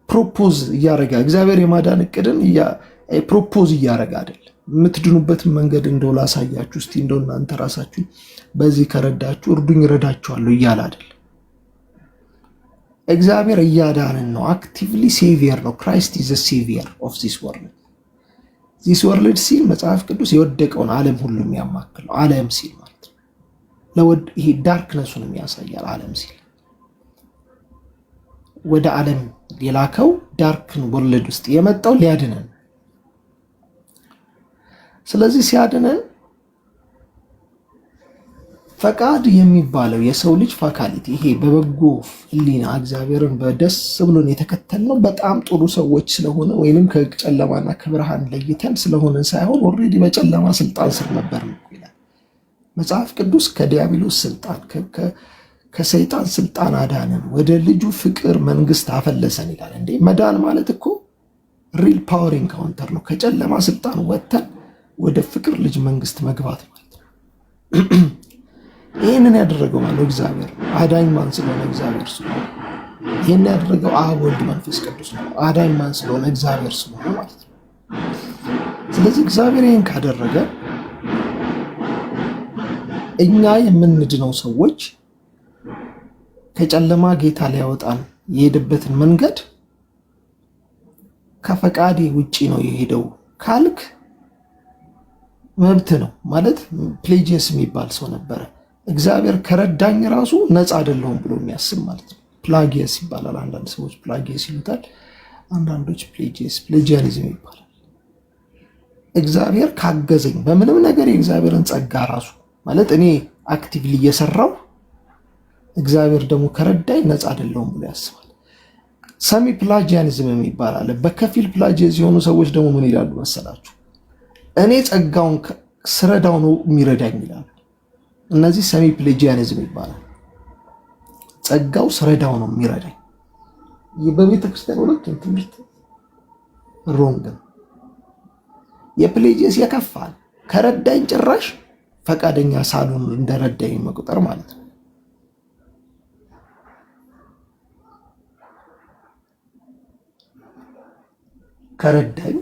ፕሮፖዝ እያደረገ እግዚአብሔር የማዳን እቅድን ፕሮፖዝ እያደረገ አይደለም። የምትድኑበትን መንገድ እንደው ላሳያችሁ እስቲ እንደው እናንተ ራሳችሁ በዚህ ከረዳችሁ እርዱኝ እረዳችኋለሁ እያለ አይደለም። እግዚአብሔር እያዳንን ነው። አክቲቭሊ ሴቪየር ነው። ክራይስት ኢዝ ሴቪየር ኦፍ ዚስ ወርልድ። ዚስ ወርልድ ሲል መጽሐፍ ቅዱስ የወደቀውን ዓለም ሁሉ የሚያማክል ነው። ዓለም ሲል ማለት ነው ይሄ ዳርክነሱን የሚያሳያል። ዓለም ሲል ወደ ዓለም የላከው ዳርክን ወርልድ ውስጥ የመጣው ሊያድነን። ስለዚህ ሲያድነን ፈቃድ የሚባለው የሰው ልጅ ፋካሊቲ ይሄ በበጎ ሕሊና እግዚአብሔርን በደስ ብሎን የተከተልነው በጣም ጥሩ ሰዎች ስለሆነ ወይንም ከጨለማና ከብርሃን ለይተን ስለሆነ ሳይሆን ኦልሬዲ በጨለማ ስልጣን ስር ነበር ነው ይላል መጽሐፍ ቅዱስ። ከዲያብሎስ ስልጣን ከሰይጣን ስልጣን አዳነን፣ ወደ ልጁ ፍቅር መንግስት አፈለሰን ይላል። እንዴ መዳን ማለት እኮ ሪል ፓወር ኢንካውንተር ነው። ከጨለማ ስልጣን ወጥተን ወደ ፍቅር ልጅ መንግስት መግባት ማለት ነው። ይህንን ያደረገው ማለት እግዚአብሔር አዳኝ ማን ስለሆነ እግዚአብሔር ስለሆነ፣ ይህን ያደረገው አብ ወልድ መንፈስ ቅዱስ ነው። አዳኝ ማን ስለሆነ እግዚአብሔር ስለሆነ ማለት ነው። ስለዚህ እግዚአብሔር ይህን ካደረገ እኛ የምንድነው ሰዎች ከጨለማ ጌታ ሊያወጣን የሄደበትን መንገድ ከፈቃዴ ውጪ ነው የሄደው ካልክ መብት ነው ማለት ፕሌጂየስ የሚባል ሰው ነበረ። እግዚአብሔር ከረዳኝ ራሱ ነፃ አይደለሁም ብሎ የሚያስብ ማለት ነው። ፕላጊየስ ይባላል። አንዳንድ ሰዎች ፕላጊየስ ይሉታል፣ አንዳንዶች ፕሌጂየስ፣ ፕሌጂያኒዝም ይባላል። እግዚአብሔር ካገዘኝ በምንም ነገር የእግዚአብሔርን ጸጋ ራሱ ማለት እኔ አክቲቭሊ እየሰራው እግዚአብሔር ደግሞ ከረዳኝ ነፃ አይደለሁም ብሎ ያስባል። ሰሚ ፕላጂያኒዝም የሚባል አለ። በከፊል ፕላጂየስ የሆኑ ሰዎች ደግሞ ምን ይላሉ መሰላችሁ? እኔ ጸጋውን ስረዳው ነው የሚረዳኝ ይላሉ። እነዚህ ሰሚ ፕላጂያኒዝም ይባላል። ጸጋው ስረዳው ነው የሚረዳኝ። በቤተ ክርስቲያን ሁለቱም ትምህርት ሮንግ ነው። የፕሌጂየስ የከፋል ከረዳኝ ጭራሽ ፈቃደኛ ሳልሆን እንደረዳኝ መቁጠር ማለት ነው። ከረዳኝ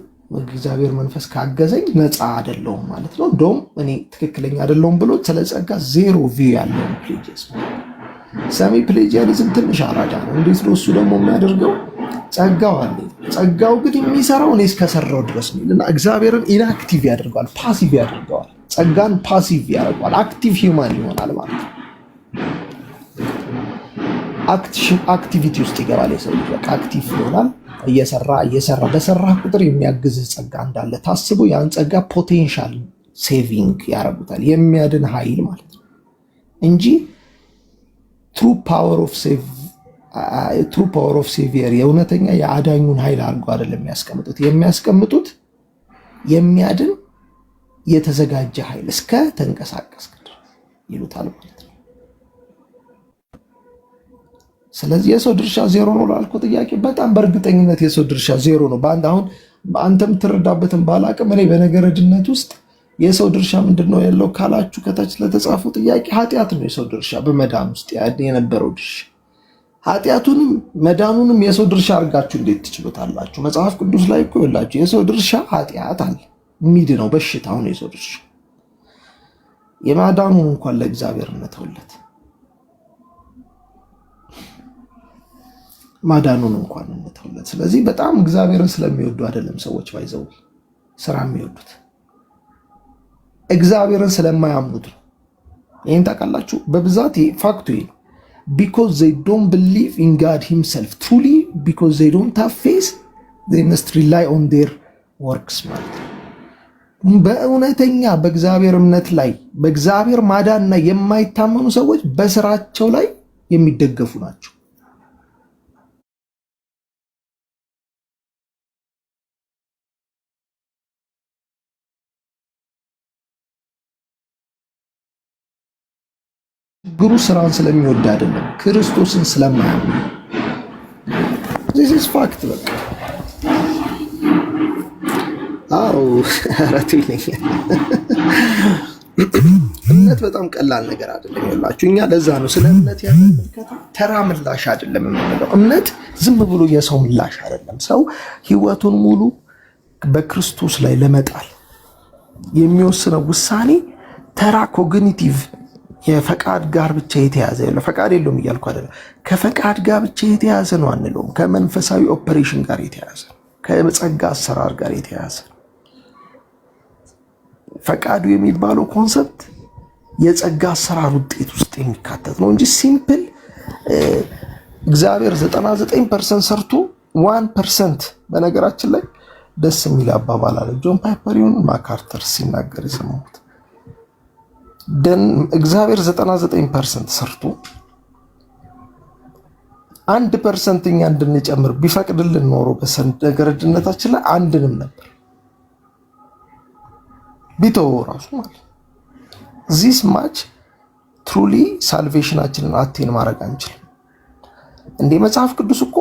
እግዚአብሔር መንፈስ ካገዘኝ ነፃ አይደለሁም ማለት ነው። እንደውም እኔ ትክክለኛ አይደለሁም ብሎ ስለ ጸጋ ዜሮ ቪው ያለው ፕሌጂየስ። ሰሚ ፕሌጂያኒዝም ትንሽ አራዳ ነው። እንዴት ነው እሱ ደግሞ የሚያደርገው? ጸጋው አለ። ጸጋው ግን የሚሰራው እኔ እስከሰራው ድረስ ነው እና እግዚአብሔርን ኢንአክቲቭ ያደርገዋል፣ ፓሲቭ ያደርገዋል። ጸጋን ፓሲቭ ያደርገዋል፣ አክቲቭ ሂውማን ይሆናል ማለት ነው። አክቲቪቲ ውስጥ ይገባል የሰው ልጅ። በቃ አክቲቭ ይሆናል። እየሰራ በሰራ ቁጥር የሚያግዝ ጸጋ እንዳለ ታስቦ ያን ጸጋ ፖቴንሻል ሴቪንግ ያደርጉታል፣ የሚያድን ኃይል ማለት ነው እንጂ ትሩ ፓወር ኦፍ ሴቪየር የእውነተኛ የአዳኙን ኃይል አድርጎ አይደለም የሚያስቀምጡት የሚያድን የተዘጋጀ ኃይል እስከ ተንቀሳቀስ ይሉታል ማለት ነው። ስለዚህ የሰው ድርሻ ዜሮ ነው ላልኩ ጥያቄ በጣም በእርግጠኝነት የሰው ድርሻ ዜሮ ነው። አሁን አንተም ትረዳበትን ባላቅም እኔ በነገረ ድነት ውስጥ የሰው ድርሻ ምንድን ነው ያለው ካላችሁ ከታች ለተጻፉ ጥያቄ ኃጢአት ነው የሰው ድርሻ በመዳን ውስጥ የነበረው ድርሻ። ኃጢአቱንም መዳኑንም የሰው ድርሻ አድርጋችሁ እንዴት ትችሉታላችሁ? መጽሐፍ ቅዱስ ላይ እኮ ይላችሁ የሰው ድርሻ ኃጢአት አለ። ሚድ ነው በሽታው ነው የሰው ድርሻ። የማዳኑን እንኳን ለእግዚአብሔር እንተውለት፣ ማዳኑን እንኳን እንተውለት። ስለዚህ በጣም እግዚአብሔርን ስለሚወዱ አይደለም ሰዎች ባይዘው ስራ የሚወዱት እግዚአብሔርን ስለማያምኑት ነው። ይህን ታውቃላችሁ በብዛት ፋክቱ ይሄ ነው። because they don't believe in God himself truly because they don't have faith they must rely on their works ማለት ነው። በእውነተኛ በእግዚአብሔር እምነት ላይ በእግዚአብሔር ማዳን ላይ የማይታመኑ ሰዎች በስራቸው ላይ የሚደገፉ ናቸው። ግሩ ስራን ስለሚወድ አይደለም፣ ክርስቶስን ስለማያምን። this is fact በቃ አረቱ ይለኛል። እምነት በጣም ቀላል ነገር አይደለም ያላችሁ። እኛ ለዛ ነው ስለ እምነት ያለን ምልከታ ተራ ምላሽ አይደለም የምንለው። እምነት ዝም ብሎ የሰው ምላሽ አይደለም። ሰው ህይወቱን ሙሉ በክርስቶስ ላይ ለመጣል የሚወስነው ውሳኔ ተራ ኮግኒቲቭ የፈቃድ ጋር ብቻ የተያዘ ያለው ፈቃድ የለውም እያልኩ አይደለም። ከፈቃድ ጋር ብቻ የተያዘ ነው አንለውም። ከመንፈሳዊ ኦፐሬሽን ጋር የተያዘ ከጸጋ አሰራር ጋር የተያዘ ፈቃዱ የሚባለው ኮንሰፕት የጸጋ አሰራር ውጤት ውስጥ የሚካተት ነው እንጂ ሲምፕል እግዚአብሔር 99% ሰርቶ 1%። በነገራችን ላይ ደስ የሚል አባባል አለ ጆን ፓይፐሪውን ማካርተር ሲናገር የሰማሁት። እግዚአብሔር 99% ሰርቶ 1% እኛ እንድንጨምር ቢፈቅድልን ኖሮ በሰንደገረድነታችን ላይ አንድንም ነበር ቢተው ራሱ ማለት ዚስ ማች ትሩሊ ሳልቬሽናችንን አቴን ማድረግ አንችልም። እንደ መጽሐፍ ቅዱስ እኮ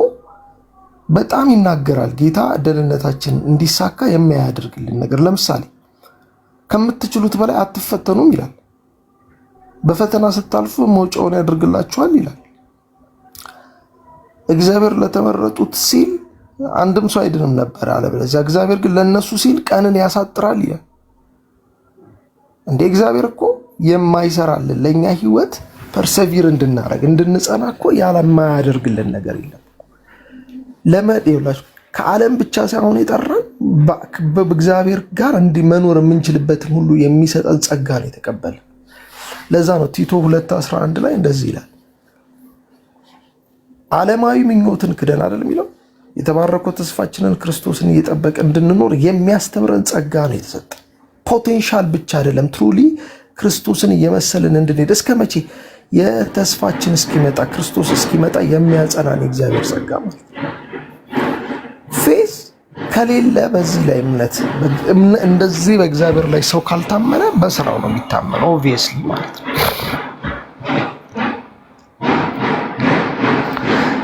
በጣም ይናገራል። ጌታ ደህንነታችን እንዲሳካ የሚያደርግልን ነገር ለምሳሌ ከምትችሉት በላይ አትፈተኑም ይላል። በፈተና ስታልፉ መውጫውን ያደርግላችኋል ይላል። እግዚአብሔር ለተመረጡት ሲል አንድም ሰው አይድንም ነበር አለ። በለዚያ እግዚአብሔር ግን ለነሱ ሲል ቀንን ያሳጥራል ይላል። እንደ እግዚአብሔር እኮ የማይሰራልን ለኛ ህይወት ፐርሰቪር እንድናረግ እንድንጸና እኮ ያለማያደርግልን ነገር የለም። ለመደውላችሁ ከዓለም ብቻ ሳይሆን የጠራን በእግዚአብሔር ጋር እንዲህ መኖር የምንችልበትን ሁሉ የሚሰጠን ጸጋ ነው የተቀበለ። ለዛ ነው ቲቶ 2:11 ላይ እንደዚህ ይላል፣ ዓለማዊ ምኞትን ክደን አይደል የሚለው፣ የተባረከው ተስፋችንን ክርስቶስን እየጠበቀ እንድንኖር የሚያስተምረን ጸጋ ነው የተሰጠ። ፖቴንሻል ብቻ አይደለም፣ ትሩሊ ክርስቶስን እየመሰልን እንድንሄድ እስከ መቼ? የተስፋችን እስኪመጣ ክርስቶስ እስኪመጣ የሚያጸናን የእግዚአብሔር ጸጋ ማለት ነው። ፌዝ ከሌለ በዚህ ላይ እምነት እንደዚህ በእግዚአብሔር ላይ ሰው ካልታመነ በስራው ነው የሚታመነው ኦብቪየስሊ ማለት ነው።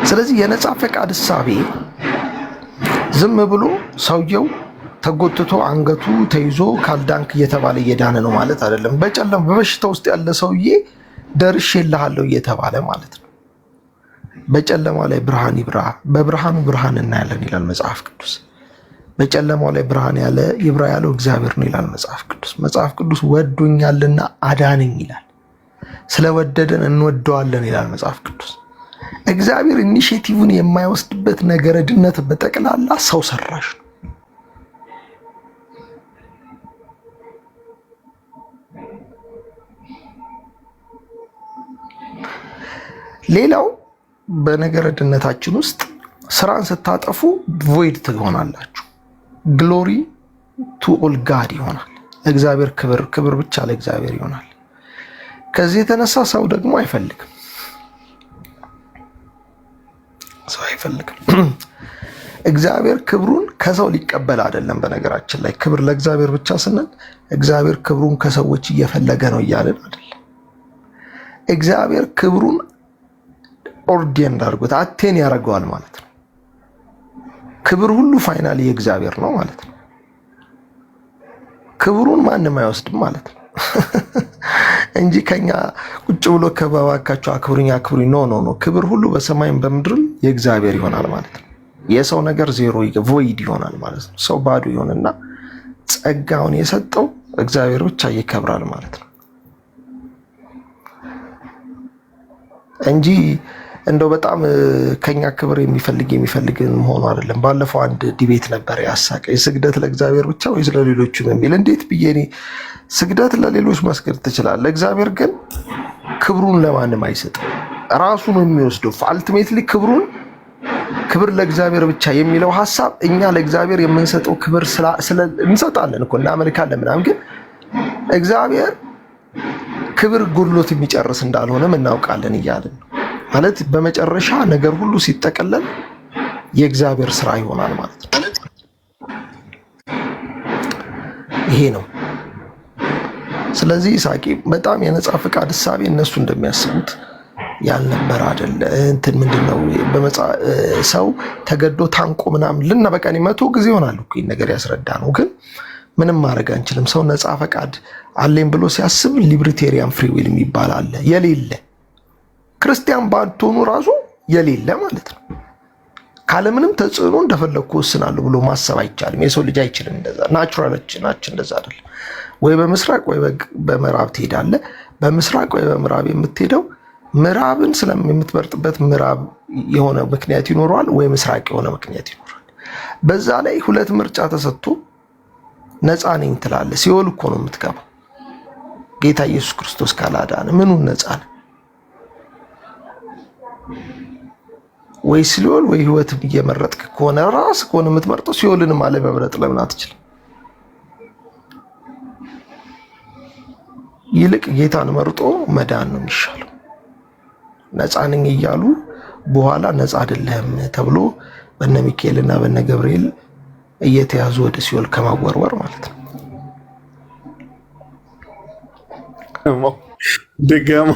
ስለዚህ የነፃ ፈቃድ እሳቤ ዝም ብሎ ሰውየው ተጎትቶ አንገቱ ተይዞ ካልዳንክ እየተባለ እየዳነ ነው ማለት አይደለም። በጨለማ በበሽታ ውስጥ ያለ ሰውዬ ደርሼልሃለሁ እየተባለ ማለት ነው። በጨለማ ላይ ብርሃን ይብራ፣ በብርሃኑ ብርሃን እናያለን ይላል መጽሐፍ ቅዱስ። በጨለማው ላይ ብርሃን ያለ ይብራ ያለው እግዚአብሔር ነው ይላል መጽሐፍ ቅዱስ። መጽሐፍ ቅዱስ ወዶኛልና አዳነኝ ይላል። ስለወደደን እንወደዋለን ይላል መጽሐፍ ቅዱስ። እግዚአብሔር ኢኒሼቲቭን የማይወስድበት ነገረ ድነት በጠቅላላ ሰው ሰራሽ ነው። ሌላው በነገረ ድነታችን ውስጥ ስራን ስታጠፉ ቮይድ ትሆናላችሁ። ግሎሪ ቱ ኦል ጋድ ይሆናል። እግዚአብሔር ክብር ብቻ ለእግዚአብሔር ይሆናል። ከዚህ የተነሳ ሰው ደግሞ አይፈልግም። እግዚአብሔር ክብሩን ከሰው ሊቀበል አይደለም። በነገራችን ላይ ክብር ለእግዚአብሔር ብቻ ስንል እግዚአብሔር ክብሩን ከሰዎች እየፈለገ ነው እያልን አይደለም። እግዚአብሔር ክብሩን ኦርዲን አድርጎት አቴን ያደርገዋል ማለት ነው። ክብር ሁሉ ፋይናሊ የእግዚአብሔር ነው ማለት ነው። ክብሩን ማንም አይወስድም ማለት ነው እንጂ ከኛ ቁጭ ብሎ ከባባካቸው አክብሩኝ ኖ ክብር ሁሉ በሰማይም በምድርም የእግዚአብሔር ይሆናል ማለት ነው። የሰው ነገር ዜሮ ቮይድ ይሆናል ማለት ነው። ሰው ባዶ ይሆንና ጸጋውን የሰጠው እግዚአብሔር ብቻ ይከብራል ማለት ነው እንጂ እንደው በጣም ከኛ ክብር የሚፈልግን መሆኑ አይደለም። ባለፈው አንድ ዲቤት ነበር ያሳቀኝ። ስግደት ለእግዚአብሔር ብቻ ወይስ ለሌሎችም የሚል። እንዴት ብዬ እኔ ስግደት ለሌሎች መስገድ ትችላለህ፣ እግዚአብሔር ግን ክብሩን ለማንም አይሰጥም፣ ራሱ ነው የሚወስደው። አልቲሜትሊ ክብር ለእግዚአብሔር ብቻ የሚለው ሐሳብ እኛ ለእግዚአብሔር የምንሰጠው ክብር እንሰጣለን እኮ እናመልካለን ምናምን፣ ግን እግዚአብሔር ክብር ጎድሎት የሚጨርስ እንዳልሆነም እናውቃለን እያልን ነው ማለት በመጨረሻ ነገር ሁሉ ሲጠቀለል የእግዚአብሔር ስራ ይሆናል ማለት ነው። ይሄ ነው። ስለዚህ ይስሐቅ በጣም የነፃ ፈቃድ እሳቤ እነሱ እንደሚያስቡት ያልነበረ አይደለ። እንትን ምንድነው ሰው ተገዶ ታንቆ ምናምን በቃ 100 ጊዜ ይሆናል እኮ ይሄን ነገር ያስረዳ ነው። ግን ምንም ማድረግ አንችልም። ሰው ነፃ ፈቃድ አለኝ ብሎ ሲያስብ ሊብርቴሪያን ፍሪ ዊል የሚባል አለ የሌለ ክርስቲያን ባትሆኑ ራሱ የሌለ ማለት ነው። ካለምንም ተጽዕኖ እንደፈለኩ ወስናለሁ ብሎ ማሰብ አይቻልም። የሰው ልጅ አይችልም እንደዛ። ናቹራላችን እንደዛ አይደለም። ወይ በምስራቅ ወይ በምዕራብ ትሄዳለህ። በምስራቅ ወይ በምዕራብ የምትሄደው ምዕራብን ስለምትመርጥበት ምዕራብ የሆነ ምክንያት ይኖረዋል፣ ወይ ምስራቅ የሆነ ምክንያት ይኖራል። በዛ ላይ ሁለት ምርጫ ተሰጥቶ ነፃ ነኝ ትላለህ። ሲኦል እኮ ነው የምትገባው። ጌታ ኢየሱስ ክርስቶስ ካላዳነ ምኑን ነፃ ነው? ወይ ሲኦል ወይ ህይወት እየመረጥክ ከሆነ ራስ ከሆነ የምትመርጠው ሲኦልንም አለመምረጥ ለምን አትችልም? ይልቅ ጌታን መርጦ መዳን ነው የሚሻለው። ነፃ ነኝ እያሉ በኋላ ነፃ አይደለህም ተብሎ በነ ሚካኤል እና በነ ገብርኤል እየተያዙ ወደ ሲኦል ከማወርወር ማለት ነው። ድገሞ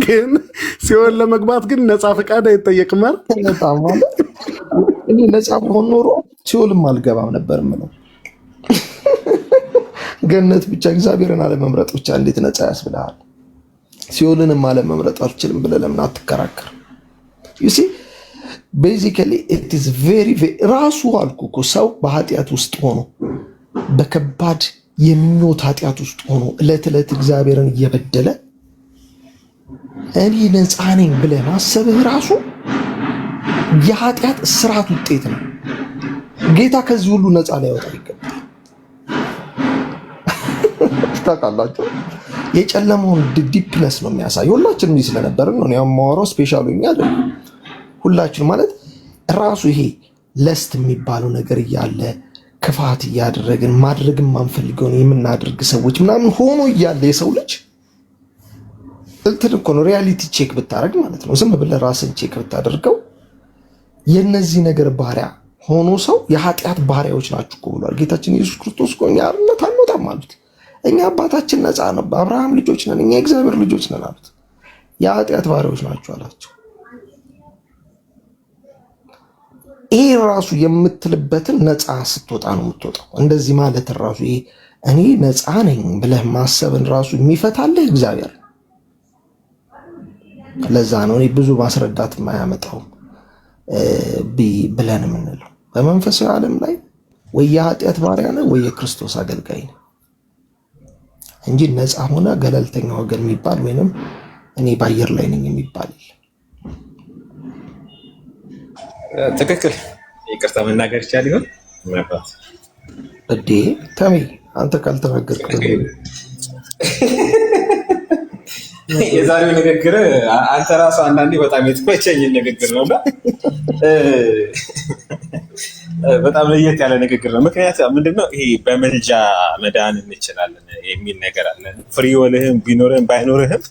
ግን ሲኦል ለመግባት ግን ነፃ ፈቃድ አይጠየቅም ማለት ማለት እኔ ነፃ ብሆን ኖሮ ሲኦልም አልገባም ነበር ምነው። ገነት ብቻ እግዚአብሔርን አለመምረጥ ብቻ እንዴት ነፃ ያስብልሃል? ሲኦልንም አለመምረጥ አልችልም ብለህ ለምን አትከራከር? ዩ ሲ ቤዚካሊ ኢት ኢዝ ቬሪ ራሱ አልኩ እኮ ሰው በኃጢአት ውስጥ ሆኖ በከባድ የምኞት ኃጢአት ውስጥ ሆኖ ዕለት ዕለት እግዚአብሔርን እየበደለ እኔ ነፃ ነኝ ብለህ ማሰብህ ራሱ የኃጢአት እስራት ውጤት ነው። ጌታ ከዚህ ሁሉ ነፃ ሊያወጣ ይገባል። ታውቃላችሁ፣ የጨለማውን ዲፕነስ ነው የሚያሳየው። ሁላችንም ይህ ስለነበርን ነው የማወራው። ስፔሻሉ እኛ አይደለም ሁላችን ማለት ራሱ ይሄ ለስት የሚባለው ነገር እያለ ክፋት እያደረግን ማድረግን ማንፈልገውን የምናደርግ ሰዎች ምናምን ሆኖ እያለ የሰው ልጅ እንትን እኮ ነው ሪያሊቲ ቼክ ብታደርግ ማለት ነው። ዝም ብለህ ራስን ቼክ ብታደርገው የነዚህ ነገር ባሪያ ሆኖ ሰው የኃጢአት ባሪያዎች ናችሁ እኮ ብሏል ጌታችን ኢየሱስ ክርስቶስ እኮ። እኛ አርነት አንወጣም አሉት። እኛ አባታችን ነፃ ነው፣ አብርሃም ልጆች ነን፣ እኛ የእግዚአብሔር ልጆች ነን አሉት። የኃጢአት ባሪያዎች ናችሁ አላቸው። ይሄ ራሱ የምትልበትን ነፃ ስትወጣ ነው የምትወጣው። እንደዚህ ማለት ራሱ ይሄ እኔ ነፃ ነኝ ብለህ ማሰብን ራሱ የሚፈታልህ እግዚአብሔር። ለዛ ነው እኔ ብዙ ማስረዳት የማያመጣውም ብለን የምንለው። በመንፈሳዊ ዓለም ላይ ወይ የኃጢአት ባሪያ ነህ ወይ የክርስቶስ አገልጋይ ነህ እንጂ ነፃ ሆነ ገለልተኛ ወገን የሚባል ወይንም እኔ በአየር ላይ ነኝ የሚባል የለም። ትክክል። ይቅርታ መናገር ይቻል ይሆን? ምናልባት እዴ ተሜ አንተ ካልተናገርክ የዛሬው ንግግር አንተ ራሱ አንዳንዴ በጣም የተመቸኝ ንግግር ነው እና በጣም ለየት ያለ ንግግር ነው። ምክንያቱም ምንድነው ይሄ በመልጃ መዳን እንችላለን የሚል ነገር አለ። ፍሪ ወልህም ቢኖርህም ባይኖርህም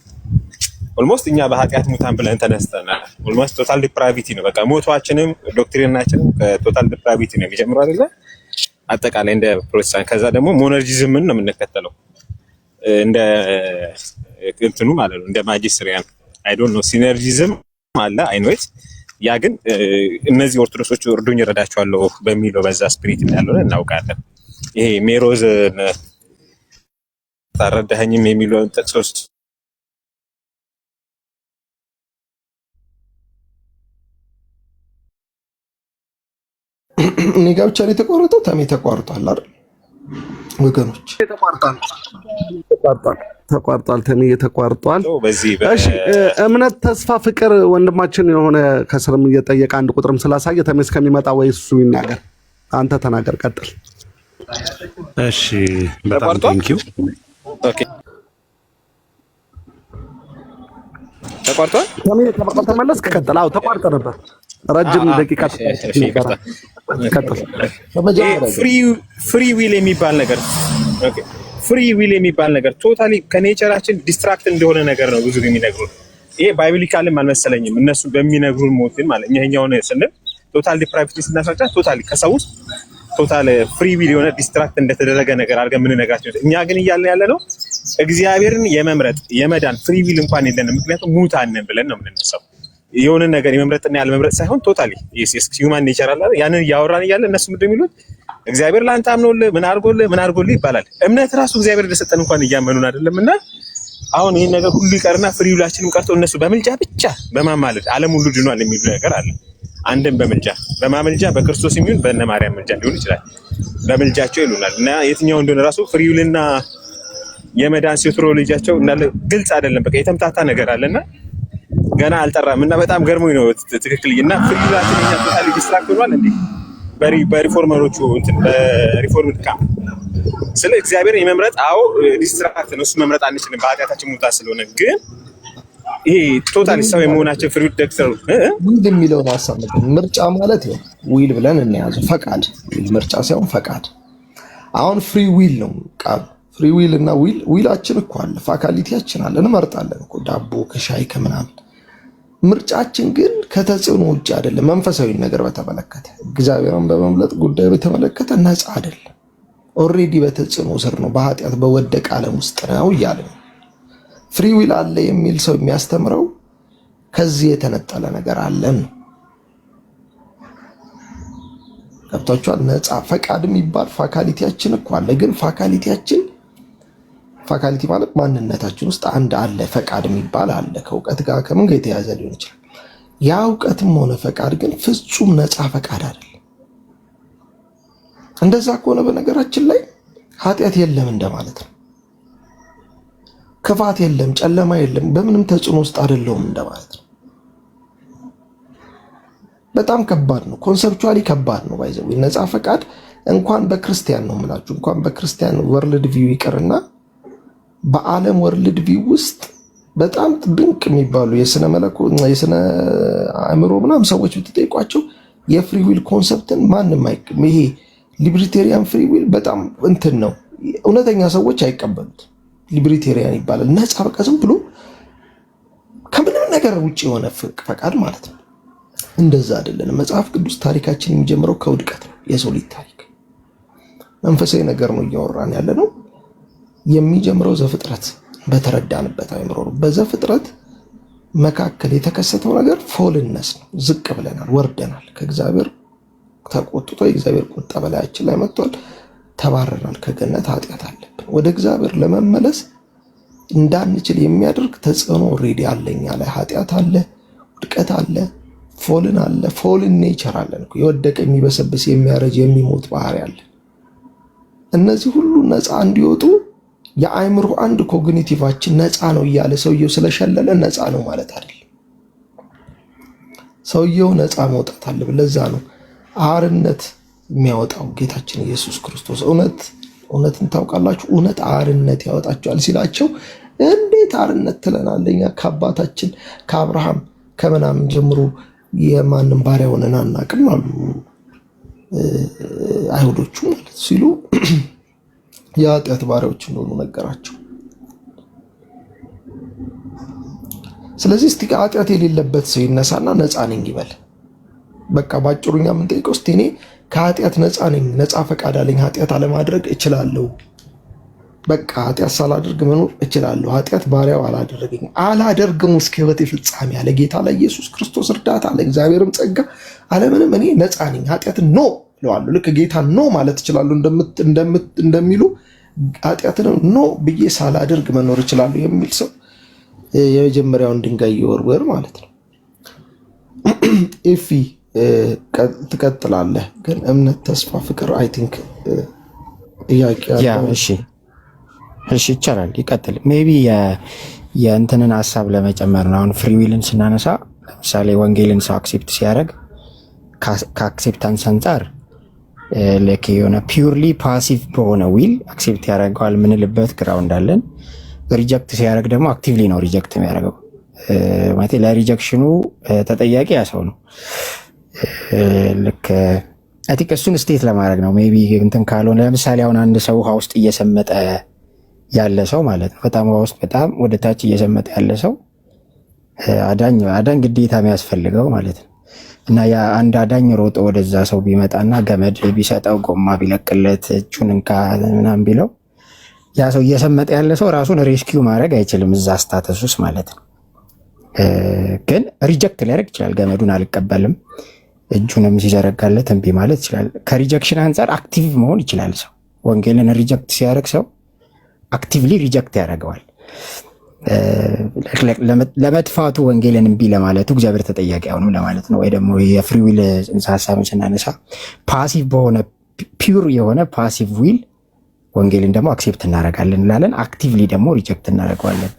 ኦልሞስት እኛ በኃጢአት ሙታን ብለን ተነስተናል። ኦልሞስት ቶታል ዲፕራቪቲ ነው። በቃ ሞቷችንም ዶክትሪናችንም ከቶታል ዲፕራቪቲ ነው የሚጀምረው አይደለ? አጠቃላይ እንደ ፕሮቴስታንት። ከዛ ደግሞ ሞነርጂዝምን ነው የምንከተለው እንደ እንትኑ ማለት ነው፣ እንደ ማጂስትሪያን አይ ዶንት ኖ ሲነርጂዝም አለ አይኖት። ያ ግን እነዚህ ኦርቶዶክሶች እርዱኝ እረዳቸዋለሁ በሚለው በዛ ስፒሪት እንዳለው እናውቃለን። ይሄ ሜሮዝ ታረዳኸኝም የሚለውን ጥቅሶች እኔ ጋር ብቻ ነው የተቋረጠው። ታሜ ተቋርጧል አይደል ወገኖች? ተቋርጧል። ታሜ ተቋርጧል። እሺ፣ እምነት፣ ተስፋ፣ ፍቅር ወንድማችን የሆነ ከስርም እየጠየቀ አንድ ቁጥርም ስላሳየ ታሜ እስከሚመጣ ወይ እሱ ይናገር። አንተ ተናገር፣ ቀጥል። እሺ፣ በጣም ቴንኪው። ኦኬ፣ ተቋርጧል። ታሜ ተመለስክ? ቀጥል። አዎ ተቋርጦ ነበር ረጅም ደቂቃ። ፍሪ ዊል የሚባል ነገር ፍሪ ዊል የሚባል ነገር ቶታሊ ከኔቸራችን ዲስትራክት እንደሆነ ነገር ነው ብዙ የሚነግሩን። ይሄ ባይብሊካልም አልመሰለኝም እነሱ በሚነግሩን ሞትን ማለት እኛውን ስንል ቶታል ዲፕራይቬቲ ስናስረዳ ቶታሊ ከሰው ውስጥ ቶታል ፍሪ ዊል የሆነ ዲስትራክት እንደተደረገ ነገር አድርገን የምንነግራቸው። እኛ ግን እያልን ያለ ነው እግዚአብሔርን የመምረጥ የመዳን ፍሪ ዊል እንኳን የለንም። ምክንያቱም ሙታን ብለን ነው የምንነሳው። የሆነ ነገር የመምረጥና ያለመምረጥ ሳይሆን ቶታሊ ሂውማን ኔቸር አለ። ያንን እያወራን እያለ እነሱ ምንድን የሚሉት እግዚአብሔር ለአንተ አምኖልህ ምን አድርጎልህ ይባላል። እምነት ራሱ እግዚአብሔር እንደሰጠን እንኳን እያመኑን አይደለም። እና አሁን ይህን ነገር ሁሉ ይቀርና ፍሪ ዊላችንም ቀርቶ እነሱ በምልጃ ብቻ በማማለድ ዓለም ሁሉ ድኗል የሚሉ ነገር አለ። አንድም በማመልጃ በክርስቶስ የሚሆን በእነ ማርያም ምልጃ ሊሆን ይችላል በምልጃቸው ይሉናል። እና የትኛው እንደሆነ ራሱ ፍሪ ዊልና የመዳን ሴትሮሎጂያቸው እንዳለ ግልጽ አይደለም። በቃ የተምታታ ነገር አለና ገና አልጠራም እና በጣም ገርሞኝ ነው። ትክክል እና ፍሪ ዊላችን እኛ ቶታሊ ዲስትራክት ሆኗል እንዴ በሪፎርመሮቹ እንትን በሪፎርም ካምፕ ስለ እግዚአብሔር የመምረጥ ዲስትራክት ነው። እሱ መምረጥ አንችልም በኃጢአታችን ሙታ ስለሆነ። ግን ይሄ ቶታሊ ሰው የመሆናችን ፍሪ ዊል ዶክተር ምንድን የሚለውን ሀሳብ ነበር። ምርጫ ማለት ነው ዊል ብለን እንያዘው። ፈቃድ ምርጫ ሳይሆን ፈቃድ። አሁን ፍሪ ዊል ነው ቃሉ። ፍሪ ዊል እና ዊላችን እኮ አለ፣ ፋካሊቲያችን አለ፣ እንመርጣለን እኮ ዳቦ ከሻይ ከምናምን። ምርጫችን ግን ከተጽዕኖ ውጭ አይደለም። መንፈሳዊ ነገር በተመለከተ እግዚአብሔርን በመምለጥ ጉዳይ በተመለከተ ነፃ አይደለም። ኦልሬዲ በተጽዕኖ ስር ነው፣ በኃጢአት በወደቀ ዓለም ውስጥ ነው እያለ ነው። ፍሪ ዊል አለ የሚል ሰው የሚያስተምረው ከዚህ የተነጠለ ነገር አለን ነው። ገብታችኋል? ነፃ ፈቃድ የሚባል ፋካሊቲያችን እኮ አለ። ግን ፋካሊቲ ማለት ማንነታችን ውስጥ አንድ አለ፣ ፈቃድ የሚባል አለ። ከእውቀት ጋር ከምን ጋር የተያዘ ሊሆን ይችላል። ያ እውቀትም ሆነ ፈቃድ ግን ፍጹም ነፃ ፈቃድ አይደለም። እንደዛ ከሆነ በነገራችን ላይ ኃጢአት የለም እንደማለት ነው። ክፋት የለም፣ ጨለማ የለም፣ በምንም ተጽዕኖ ውስጥ አይደለሁም እንደማለት ነው። በጣም ከባድ ነው። ኮንሰፕቹዋሊ ከባድ ነው። ባይዘው ነፃ ፈቃድ እንኳን በክርስቲያን ነው የምላችሁ፣ እንኳን በክርስቲያን ወርልድ ቪው ይቅርና በዓለም ወርልድ ቪው ውስጥ በጣም ድንቅ የሚባሉ የስነ አእምሮ ምናምን ሰዎች ብትጠይቋቸው የፍሪ ዊል ኮንሰፕትን ማንም ይሄ ሊብሪቴሪያን ፍሪ ዊል በጣም እንትን ነው፣ እውነተኛ ሰዎች አይቀበሉት። ሊብሪቴሪያን ይባላል። ነፃ በቃ ዝም ብሎ ከምንም ነገር ውጭ የሆነ ፈቃድ ማለት ነው። እንደዛ አይደለም። መጽሐፍ ቅዱስ ታሪካችን የሚጀምረው ከውድቀት ነው። የሰው ልጅ ታሪክ መንፈሳዊ ነገር ነው እያወራን ያለ ነው። የሚጀምረው ዘፍጥረት በተረዳንበት አእምሮ ነው። በዘፍጥረት መካከል የተከሰተው ነገር ፎልነስ ነው። ዝቅ ብለናል፣ ወርደናል። ከእግዚአብሔር ተቆጥቶ የእግዚአብሔር ቁጣ በላያችን ላይ መጥቷል። ተባረናል ከገነት። ኃጢአት አለብን። ወደ እግዚአብሔር ለመመለስ እንዳንችል የሚያደርግ ተጽዕኖ ኦልሬዲ አለኛ ላይ ኃጢአት አለ፣ ውድቀት አለ፣ ፎልን አለ። ፎልን ኔቸር አለን። የወደቀ የሚበሰብስ የሚያረጅ የሚሞት ባህሪ አለ። እነዚህ ሁሉ ነፃ እንዲወጡ የአእምሮ አንድ ኮግኒቲቫችን ነፃ ነው እያለ ሰውየው ስለሸለለ ነፃ ነው ማለት አይደለም። ሰውየው ነፃ መውጣት አለበት። ለዛ ነው አርነት የሚያወጣው ጌታችን ኢየሱስ ክርስቶስ። እውነትን ታውቃላችሁ፣ እውነት አርነት ያወጣችኋል ሲላቸው እንዴት አርነት ትለናለኛ? ከአባታችን ከአብርሃም ከምናምን ጀምሮ የማንም ባሪያ ሆነን አናውቅም አሉ አይሁዶቹ ማለት ሲሉ የኃጢአት ባሪያዎች እንደሆኑ ነገራቸው። ስለዚህ እስቲ ኃጢአት የሌለበት ሰው ይነሳና ነፃ ነኝ ይበል። በቃ ባጭሩኛ የምንጠይቀው እስቲ እኔ ከኃጢአት ነፃ ነኝ፣ ነፃ ፈቃድ አለኝ፣ ኃጢአት አለማድረግ እችላለሁ፣ በቃ ኃጢአት ሳላደርግ መኖር እችላለሁ፣ ኃጢአት ባሪያው አላደርግም እስከ ሕይወቴ ፍጻሜ አለ ጌታ ለኢየሱስ ክርስቶስ እርዳታ አለ እግዚአብሔርም ጸጋ አለምንም እኔ ነፃ ነኝ፣ ኃጢአትን ኖ እለዋለሁ። ልክ ጌታ ኖ ማለት እችላለሁ እንደሚሉ ኃጢአትን ኖ ብዬ ሳላደርግ መኖር እችላለሁ የሚል ሰው የመጀመሪያውን ድንጋይ ይወርወር ማለት ነው። ኤፊ ትቀጥላለህ። ግን እምነት፣ ተስፋ፣ ፍቅር አይ ቲንክ ጥያቄ ያለው። እሺ ይቻላል፣ ይቀጥል። ሜቢ የእንትንን ሀሳብ ለመጨመር ነው። አሁን ፍሪ ዊልን ስናነሳ ለምሳሌ ወንጌልን ሰው አክሴፕት ሲያደርግ ከአክሴፕታንስ አንጻር ልክ የሆነ ፒውርሊ ፓሲቭ በሆነ ዊል አክሴፕት ያደርገዋል ምንልበት ግራውንድ አለን። ሪጀክት ሲያደርግ ደግሞ አክቲቭሊ ነው ሪጀክት የሚያደርገው። ማለት ለሪጀክሽኑ ተጠያቂ ያ ሰው ነው። ልክ አይ ቲንክ እሱን ስቴት ለማድረግ ነው ሜቢ እንትን ካልሆነ ለምሳሌ አሁን አንድ ሰው ውሃ ውስጥ እየሰመጠ ያለ ሰው ማለት ነው፣ በጣም ውሃ ውስጥ በጣም ወደ ታች እየሰመጠ ያለ ሰው አዳኝ ግዴታ የሚያስፈልገው ማለት ነው። እና ያ አንድ አዳኝ ሮጦ ወደዛ ሰው ቢመጣና ገመድ ቢሰጠው ጎማ ቢለቅለት እጁን እንካ ምናምን ቢለው ያ ሰው እየሰመጠ ያለ ሰው ራሱን ሬስኪው ማድረግ አይችልም እዛ ስታተስ ውስጥ ማለት ነው። ግን ሪጀክት ሊያደርግ ይችላል። ገመዱን አልቀበልም እጁንም ሲዘረጋለት እምቢ ማለት ይችላል። ከሪጀክሽን አንጻር አክቲቭ መሆን ይችላል ሰው። ወንጌልን ሪጀክት ሲያደርግ ሰው አክቲቭሊ ሪጀክት ያደርገዋል። ለመጥፋቱ ወንጌልን እምቢ ለማለቱ እግዚአብሔር ተጠያቂ አይሆንም ለማለት ነው። ወይ ደግሞ የፍሪ ዊል ጽንሰ ሀሳብን ስናነሳ ፓሲቭ በሆነ ፒውር የሆነ ፓሲቭ ዊል ወንጌልን ደግሞ አክሴፕት እናደርጋለን እንላለን፣ አክቲቭሊ ደግሞ ሪጀክት እናደርገዋለን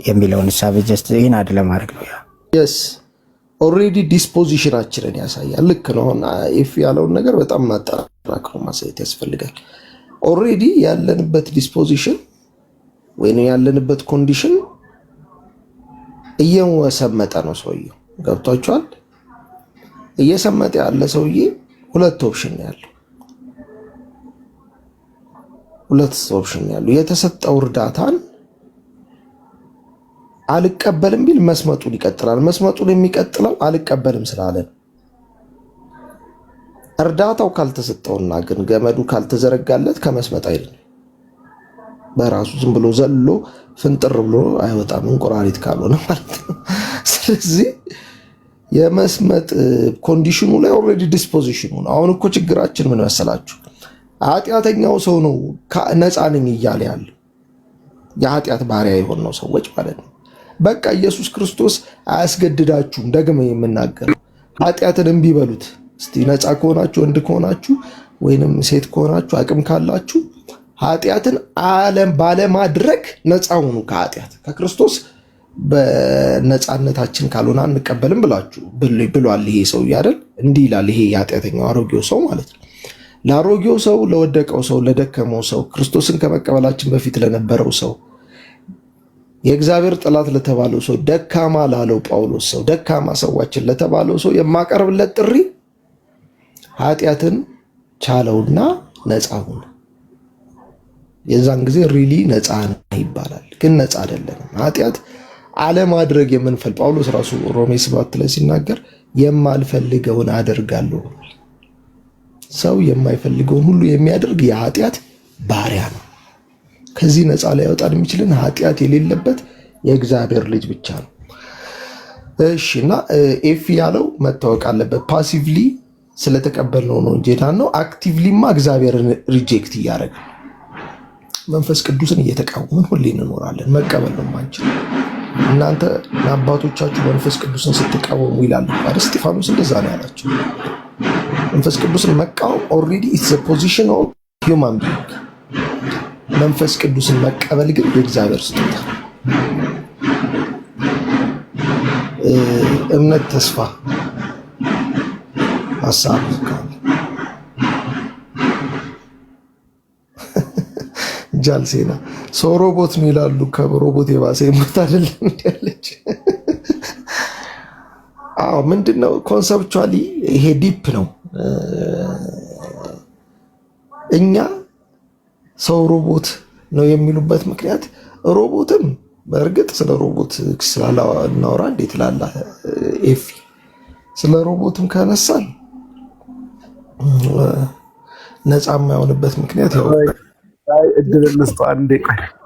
የሚለውን ሀሳብ ጀስት ይህን አድ ለማድረግ ነው። የስ ኦልሬዲ ዲስፖዚሽናችንን ያሳያል። ልክ ነው። ኤፍ ያለውን ነገር በጣም ማጠራክሮ ማሳየት ያስፈልጋል። ኦልሬዲ ያለንበት ዲስፖዚሽን ወይም ያለንበት ኮንዲሽን እየሰመጠ ነው ሰውየው። ገብቷችኋል? እየሰመጠ ያለ ሰውዬ ሁለት ኦፕሽን ያለው የተሰጠው እርዳታን አልቀበልም ቢል መስመጡን ይቀጥላል። መስመጡን የሚቀጥለው አልቀበልም ስላለ ነው። እርዳታው ካልተሰጠውና ግን ገመዱ ካልተዘረጋለት ከመስመጥ አይደለም። በራሱ ዝም ብሎ ዘሎ ፍንጥር ብሎ አይወጣም፣ እንቁራሪት ካልሆነ ማለት ነው። ስለዚህ የመስመጥ ኮንዲሽኑ ላይ ኦልሬዲ ዲስፖዚሽኑ ነው። አሁን እኮ ችግራችን ምን መሰላችሁ? ኃጢአተኛው ሰው ነው ነፃ ነኝ እያለ ያለው የኃጢአት ባሪያ የሆነው ሰዎች ማለት ነው። በቃ ኢየሱስ ክርስቶስ አያስገድዳችሁም። ደግመ የምናገረው ኃጢአትን እምቢ በሉት እስቲ። ነፃ ከሆናችሁ ወንድ ከሆናችሁ ወይንም ሴት ከሆናችሁ አቅም ካላችሁ ኃጢአትን ባለማድረግ ነፃ ሁኑ ከኃጢአት ከክርስቶስ በነፃነታችን ካልሆነ አንቀበልም ብሏል። ይሄ ሰው አይደል? እንዲህ ይላል። ይሄ የኃጢአተኛው አሮጌው ሰው ማለት ነው። ለአሮጌው ሰው፣ ለወደቀው ሰው፣ ለደከመው ሰው፣ ክርስቶስን ከመቀበላችን በፊት ለነበረው ሰው፣ የእግዚአብሔር ጠላት ለተባለው ሰው፣ ደካማ ላለው ጳውሎስ ሰው፣ ደካማ ሰዋችን ለተባለው ሰው የማቀርብለት ጥሪ ኃጢአትን ቻለውና ነፃ ሁኑ። የዛን ጊዜ ሪሊ ነፃ ይባላል። ግን ነፃ አይደለንም። ኃጢአት አለማድረግ የምንፈልግ ጳውሎስ ራሱ ሮሜ 7 ላይ ሲናገር የማልፈልገውን አደርጋለሁ። ሰው የማይፈልገውን ሁሉ የሚያደርግ የኃጢአት ባሪያ ነው። ከዚህ ነፃ ላይ ያወጣን የሚችልን ኃጢአት የሌለበት የእግዚአብሔር ልጅ ብቻ ነው። እሺ እና ኤፍ ያለው መታወቅ አለበት። ፓሲቭሊ ስለተቀበልነው ነው እንጂ ነው። አክቲቭሊማ እግዚአብሔርን ሪጀክት እያደረገ መንፈስ ቅዱስን እየተቃወምን ሁሌ እንኖራለን። መቀበል ነው ማንችል። እናንተ አባቶቻችሁ መንፈስ ቅዱስን ስትቃወሙ ይላሉ አይደል? እስጢፋኖስ እንደዛ ነው ያላቸው። መንፈስ ቅዱስን መቃወም ኦልሬዲ ኢትስ ኤ ፖዚሽን ኦፍ ሂውማን ቢንግ። መንፈስ ቅዱስን መቀበል ግን የእግዚአብሔር ስጦታ። እምነት፣ ተስፋ፣ ሀሳብ ጃልሴና ሰው ሮቦት ነው ይላሉ። ከሮቦት የባሰ ይሞት አይደለም እንዲያለች። አዎ ምንድነው ኮንሰፕቹዋሊ ይሄ ዲፕ ነው። እኛ ሰው ሮቦት ነው የሚሉበት ምክንያት ሮቦትም በእርግጥ ስለ ሮቦት ስላላወራ እንዴት ላላ ኤፊ ስለ ሮቦትም ካነሳል ነፃ የማይሆንበት ምክንያት ያው እድል እንስጠው።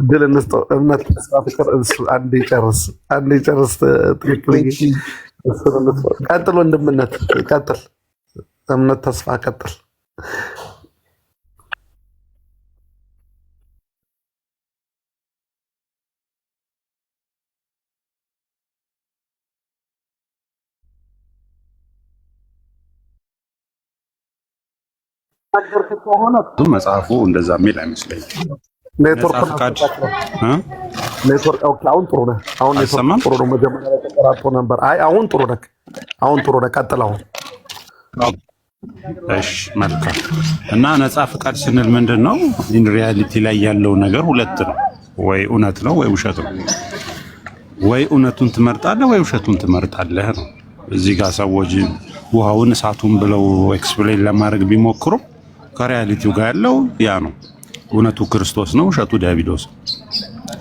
እድል እንስጠው። እምነት፣ ተስፋ፣ ፍቅር አንዴ ጨርስ። ትክክል። ቀጥሎ ወንድምነት ቀጥል። እምነት፣ ተስፋ ቀጥል። መጽሐፉ እንደዛ የሚል አይመስለኝም። አሁን ጥሩ ነህ። አሁን ጥሩ ነው። መጀመሪያ ላይ ተቆራርጦ ነበር። አይ አሁን ጥሩ ነህ። ቀጥል። አሁን እሺ፣ መልካም እና ነፃ ፍቃድ ስንል ምንድን ነው? ኢን ሪያሊቲ ላይ ያለው ነገር ሁለት ነው። ወይ እውነት ነው ወይ ውሸት ነው። ወይ እውነቱን ትመርጣለህ ወይ ውሸቱን ትመርጣለህ ነው። እዚህ ጋር ሰዎች ውሃውን እሳቱን ብለው ኤክስፕሌን ለማድረግ ቢሞክሩ ከሪያሊቲው ጋር ያለው ያ ነው። እውነቱ ክርስቶስ ነው፣ ውሸቱ ዲያብሎስ።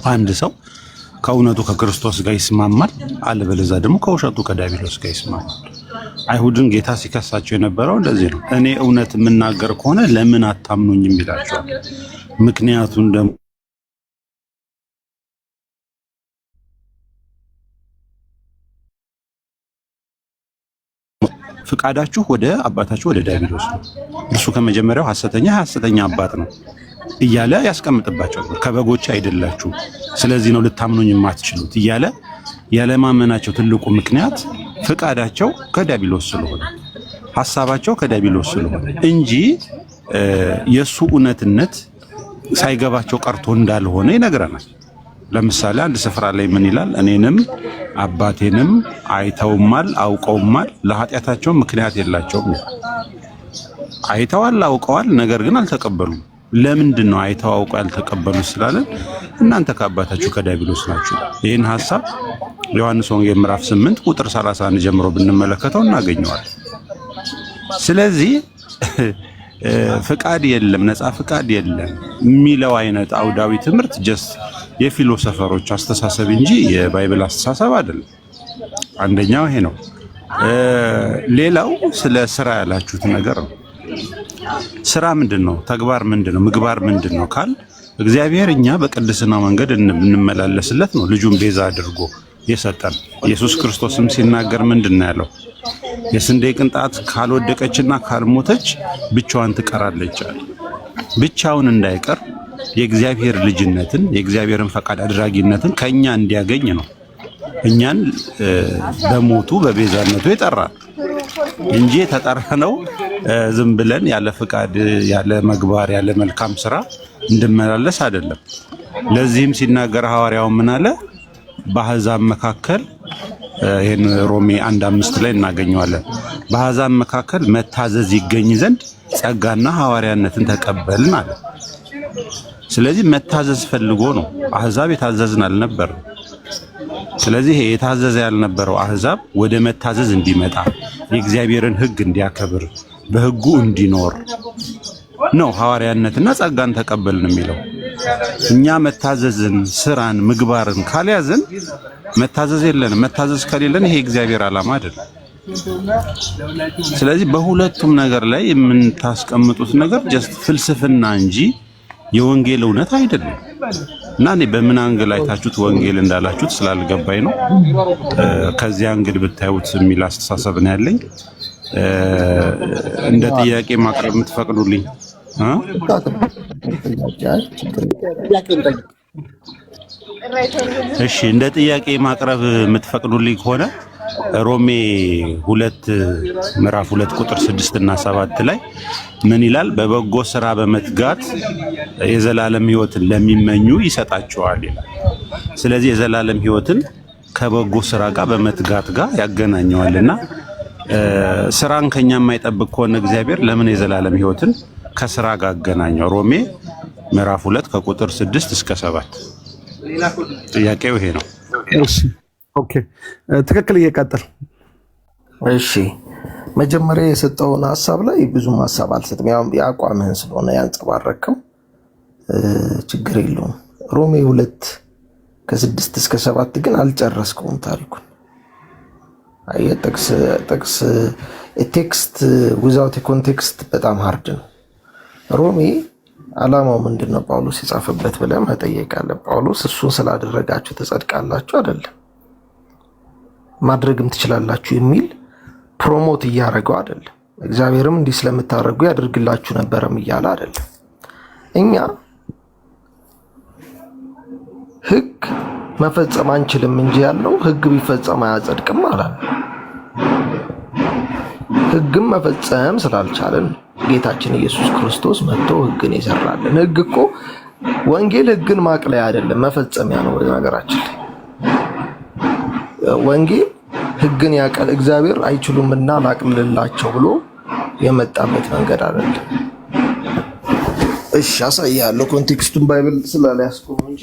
አንድ ሰው ከእውነቱ ከክርስቶስ ጋር ይስማማል፣ አለበለዚያ ደግሞ ከውሸቱ ከዲያብሎስ ጋር ይስማማል። አይሁድን ጌታ ሲከሳቸው የነበረው እንደዚህ ነው። እኔ እውነት የምናገር ከሆነ ለምን አታምኑኝም ይላቸዋል። ምክንያቱም ደግሞ ፍቃዳችሁ ወደ አባታችሁ ወደ ዲያብሎስ ነው፣ እርሱ ከመጀመሪያው ሐሰተኛ አባት ነው እያለ ያስቀምጥባቸው። ከበጎች አይደላችሁ፣ ስለዚህ ነው ልታምኑኝ የማትችሉት እያለ ያለማመናቸው ትልቁ ምክንያት ፍቃዳቸው ከዲያብሎስ ስለሆነ፣ ሐሳባቸው ከዲያብሎስ ስለሆነ እንጂ የሱ እውነትነት ሳይገባቸው ቀርቶ እንዳልሆነ ይነግረናል። ለምሳሌ አንድ ስፍራ ላይ ምን ይላል? እኔንም አባቴንም አይተውማል አውቀውማል፣ ለኃጢአታቸው ምክንያት የላቸውም። አይተዋል አውቀዋል፣ ነገር ግን አልተቀበሉም። ለምንድን ነው አይተው አውቀው ያልተቀበሉት ስላለን እናንተ ከአባታችሁ ከዲያብሎስ ናችሁ። ይህን ሐሳብ ዮሐንስ ወንጌል ምዕራፍ 8 ቁጥር 31 ጀምሮ ብንመለከተው እናገኘዋለን። ስለዚህ ፍቃድ የለም፣ ነፃ ፍቃድ የለም የሚለው አይነት አውዳዊ ትምህርት ጀስት የፊሎሶፈሮች አስተሳሰብ እንጂ የባይብል አስተሳሰብ አይደለም። አንደኛው ይሄ ነው። ሌላው ስለ ስራ ያላችሁት ነገር ነው። ስራ ምንድን ነው? ተግባር ምንድን ነው? ምግባር ምንድን ነው ካል እግዚአብሔር እኛ በቅድስና መንገድ እንመላለስለት ነው ልጁን ቤዛ አድርጎ የሰጠን። ኢየሱስ ክርስቶስም ሲናገር ምንድን ነው ያለው? የስንዴ ቅንጣት ካልወደቀችና ካልሞተች ብቻዋን ትቀራለች አለ። ብቻውን እንዳይቀር የእግዚአብሔር ልጅነትን የእግዚአብሔርን ፈቃድ አድራጊነትን ከኛ እንዲያገኝ ነው እኛን በሞቱ በቤዛነቱ የጠራን እንጂ የተጠራነው ዝም ብለን ያለ ፍቃድ ያለ መግባር ያለ መልካም ስራ እንድመላለስ አይደለም። ለዚህም ሲናገር ሐዋርያው ምን አለ? በአሕዛብ መካከል ይሄን ሮሜ 1:5 ላይ እናገኘዋለን። በአሕዛብ መካከል መታዘዝ ይገኝ ዘንድ ጸጋና ሐዋርያነትን ተቀበልን አለ። ስለዚህ መታዘዝ ፈልጎ ነው። አሕዛብ የታዘዝን አልነበረም። ስለዚህ የታዘዘ ያልነበረው አሕዛብ ወደ መታዘዝ እንዲመጣ የእግዚአብሔርን ሕግ እንዲያከብር በሕጉ እንዲኖር ነው ሐዋርያነትና ጸጋን ተቀበልን የሚለው። እኛ መታዘዝን፣ ስራን፣ ምግባርን ካልያዝን መታዘዝ የለንም። መታዘዝ ከሌለን ይሄ እግዚአብሔር ዓላማ አይደለም። ስለዚህ በሁለቱም ነገር ላይ የምታስቀምጡት ነገር ጀስት ፍልስፍና እንጂ የወንጌል እውነት አይደለም። እና እኔ በምን አንግል አይታችሁት ወንጌል እንዳላችሁት ስላልገባኝ ነው። ከዚህ አንግል ብታዩት የሚል አስተሳሰብ ነው ያለኝ። እንደ ጥያቄ ማቅረብ የምትፈቅዱልኝ? እሺ፣ እንደ ጥያቄ ማቅረብ የምትፈቅዱልኝ ከሆነ ሮሜ 2 ምዕራፍ 2 ቁጥር 6 እና 7 ላይ ምን ይላል? በበጎ ስራ በመትጋት የዘላለም ሕይወትን ለሚመኙ ይሰጣቸዋል ይላል። ስለዚህ የዘላለም ሕይወትን ከበጎ ስራ ጋር በመትጋት ጋር ያገናኘዋልና ስራን ከኛ የማይጠብቅ ከሆነ እግዚአብሔር ለምን የዘላለም ሕይወትን ከስራ ጋር አገናኘው? ሮሜ ምዕራፍ 2 ከቁጥር 6 እስከ 7። ጥያቄው ይሄ ነው። እሺ ኦኬ፣ ትክክል። እየቀጥል። እሺ መጀመሪያ የሰጠውን ሀሳብ ላይ ብዙም ሀሳብ አልሰጥም። ያው የአቋምህን ስለሆነ ያንጸባረከው ችግር የለውም። ሮሜ 2 ከ6 እስከ 7 ግን አልጨረስከውም ታሪኩን። አየ ጥቅስ ቴክስት ዊዛውት ኮንቴክስት በጣም ሃርድ ነው። ሮሜ ዓላማው ምንድን ነው? ጳውሎስ የጻፈበት ብለህ መጠየቅ አለ። ጳውሎስ እሱን ስላደረጋችሁ ተጸድቃላችሁ አይደለም፣ ማድረግም ትችላላችሁ የሚል ፕሮሞት እያደረገው አይደለም። እግዚአብሔርም እንዲህ ስለምታደርጉ ያደርግላችሁ ነበረም እያለ አይደለም። እኛ ሕግ መፈጸም አንችልም እንጂ ያለው ሕግ ቢፈጸም አያጸድቅም አላለ። ሕግም መፈጸም ስላልቻለን ጌታችን ኢየሱስ ክርስቶስ መጥቶ ሕግን ይሰራልን። ሕግ እኮ ወንጌል ሕግን ማቅለያ አይደለም መፈጸሚያ ነው። ነገራችን ላይ ወንጌል ሕግን ያቀል እግዚአብሔር አይችሉምና ላቅልላቸው ብሎ የመጣበት መንገድ አይደለም። እሺ አሳያለሁ። ኮንቴክስቱን ባይብል ስላልያዝኩ እንጂ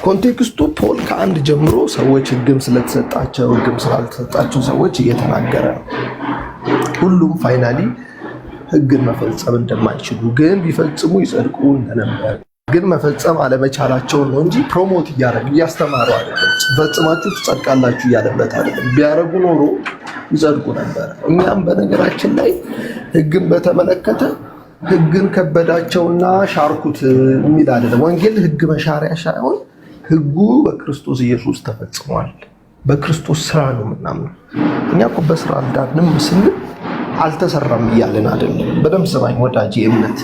ኮንቴክስቱ ፖል ከአንድ ጀምሮ ሰዎች ሕግም ስለተሰጣቸው ሕግም ስላልተሰጣቸው ሰዎች እየተናገረ ነው። ሁሉም ፋይናሊ ሕግን መፈጸም እንደማይችሉ ግን ቢፈጽሙ ይጸድቁ እንደነበር ግን መፈጸም አለመቻላቸውን ነው እንጂ ፕሮሞት እያደረገ እያስተማሩ አይደለም። ፈጽማችሁ ትጸድቃላችሁ እያለበት አይደለም። ቢያደርጉ ኖሮ ይጸድቁ ነበር። እኛም በነገራችን ላይ ሕግን በተመለከተ ሕግን ከበዳቸውና ሻርኩት የሚል አይደለም። ወንጌል ሕግ መሻሪያ ሳይሆን ሕጉ በክርስቶስ ኢየሱስ ተፈጽሟል። በክርስቶስ ስራ ነው ምናምን። እኛ እኮ በስራ አልዳንም ስንል አልተሰራም እያለን አይደለም። በደምብ ስማኝ ወዳጄ፣ እምነት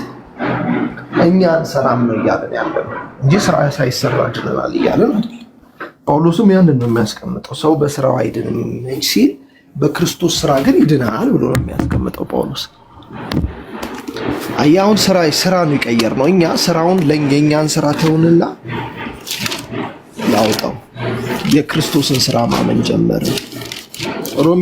እኛ ሰላም ነው እያለን ያለን እንጂ ስራ ሳይሰራ ድነናል እያለን አይደለም። ጳውሎስም ያንን ነው የሚያስቀምጠው። ሰው በስራው አይድንም ሲል በክርስቶስ ስራ ግን ይድናል ብሎ ነው የሚያስቀምጠው ጳውሎስ። አያውን ስራ ነው ይቀየር ነው። እኛ ስራውን የእኛን ስራ ተውንና ያውጣው የክርስቶስን ስራ ማመን ጀመረ። ሮሜ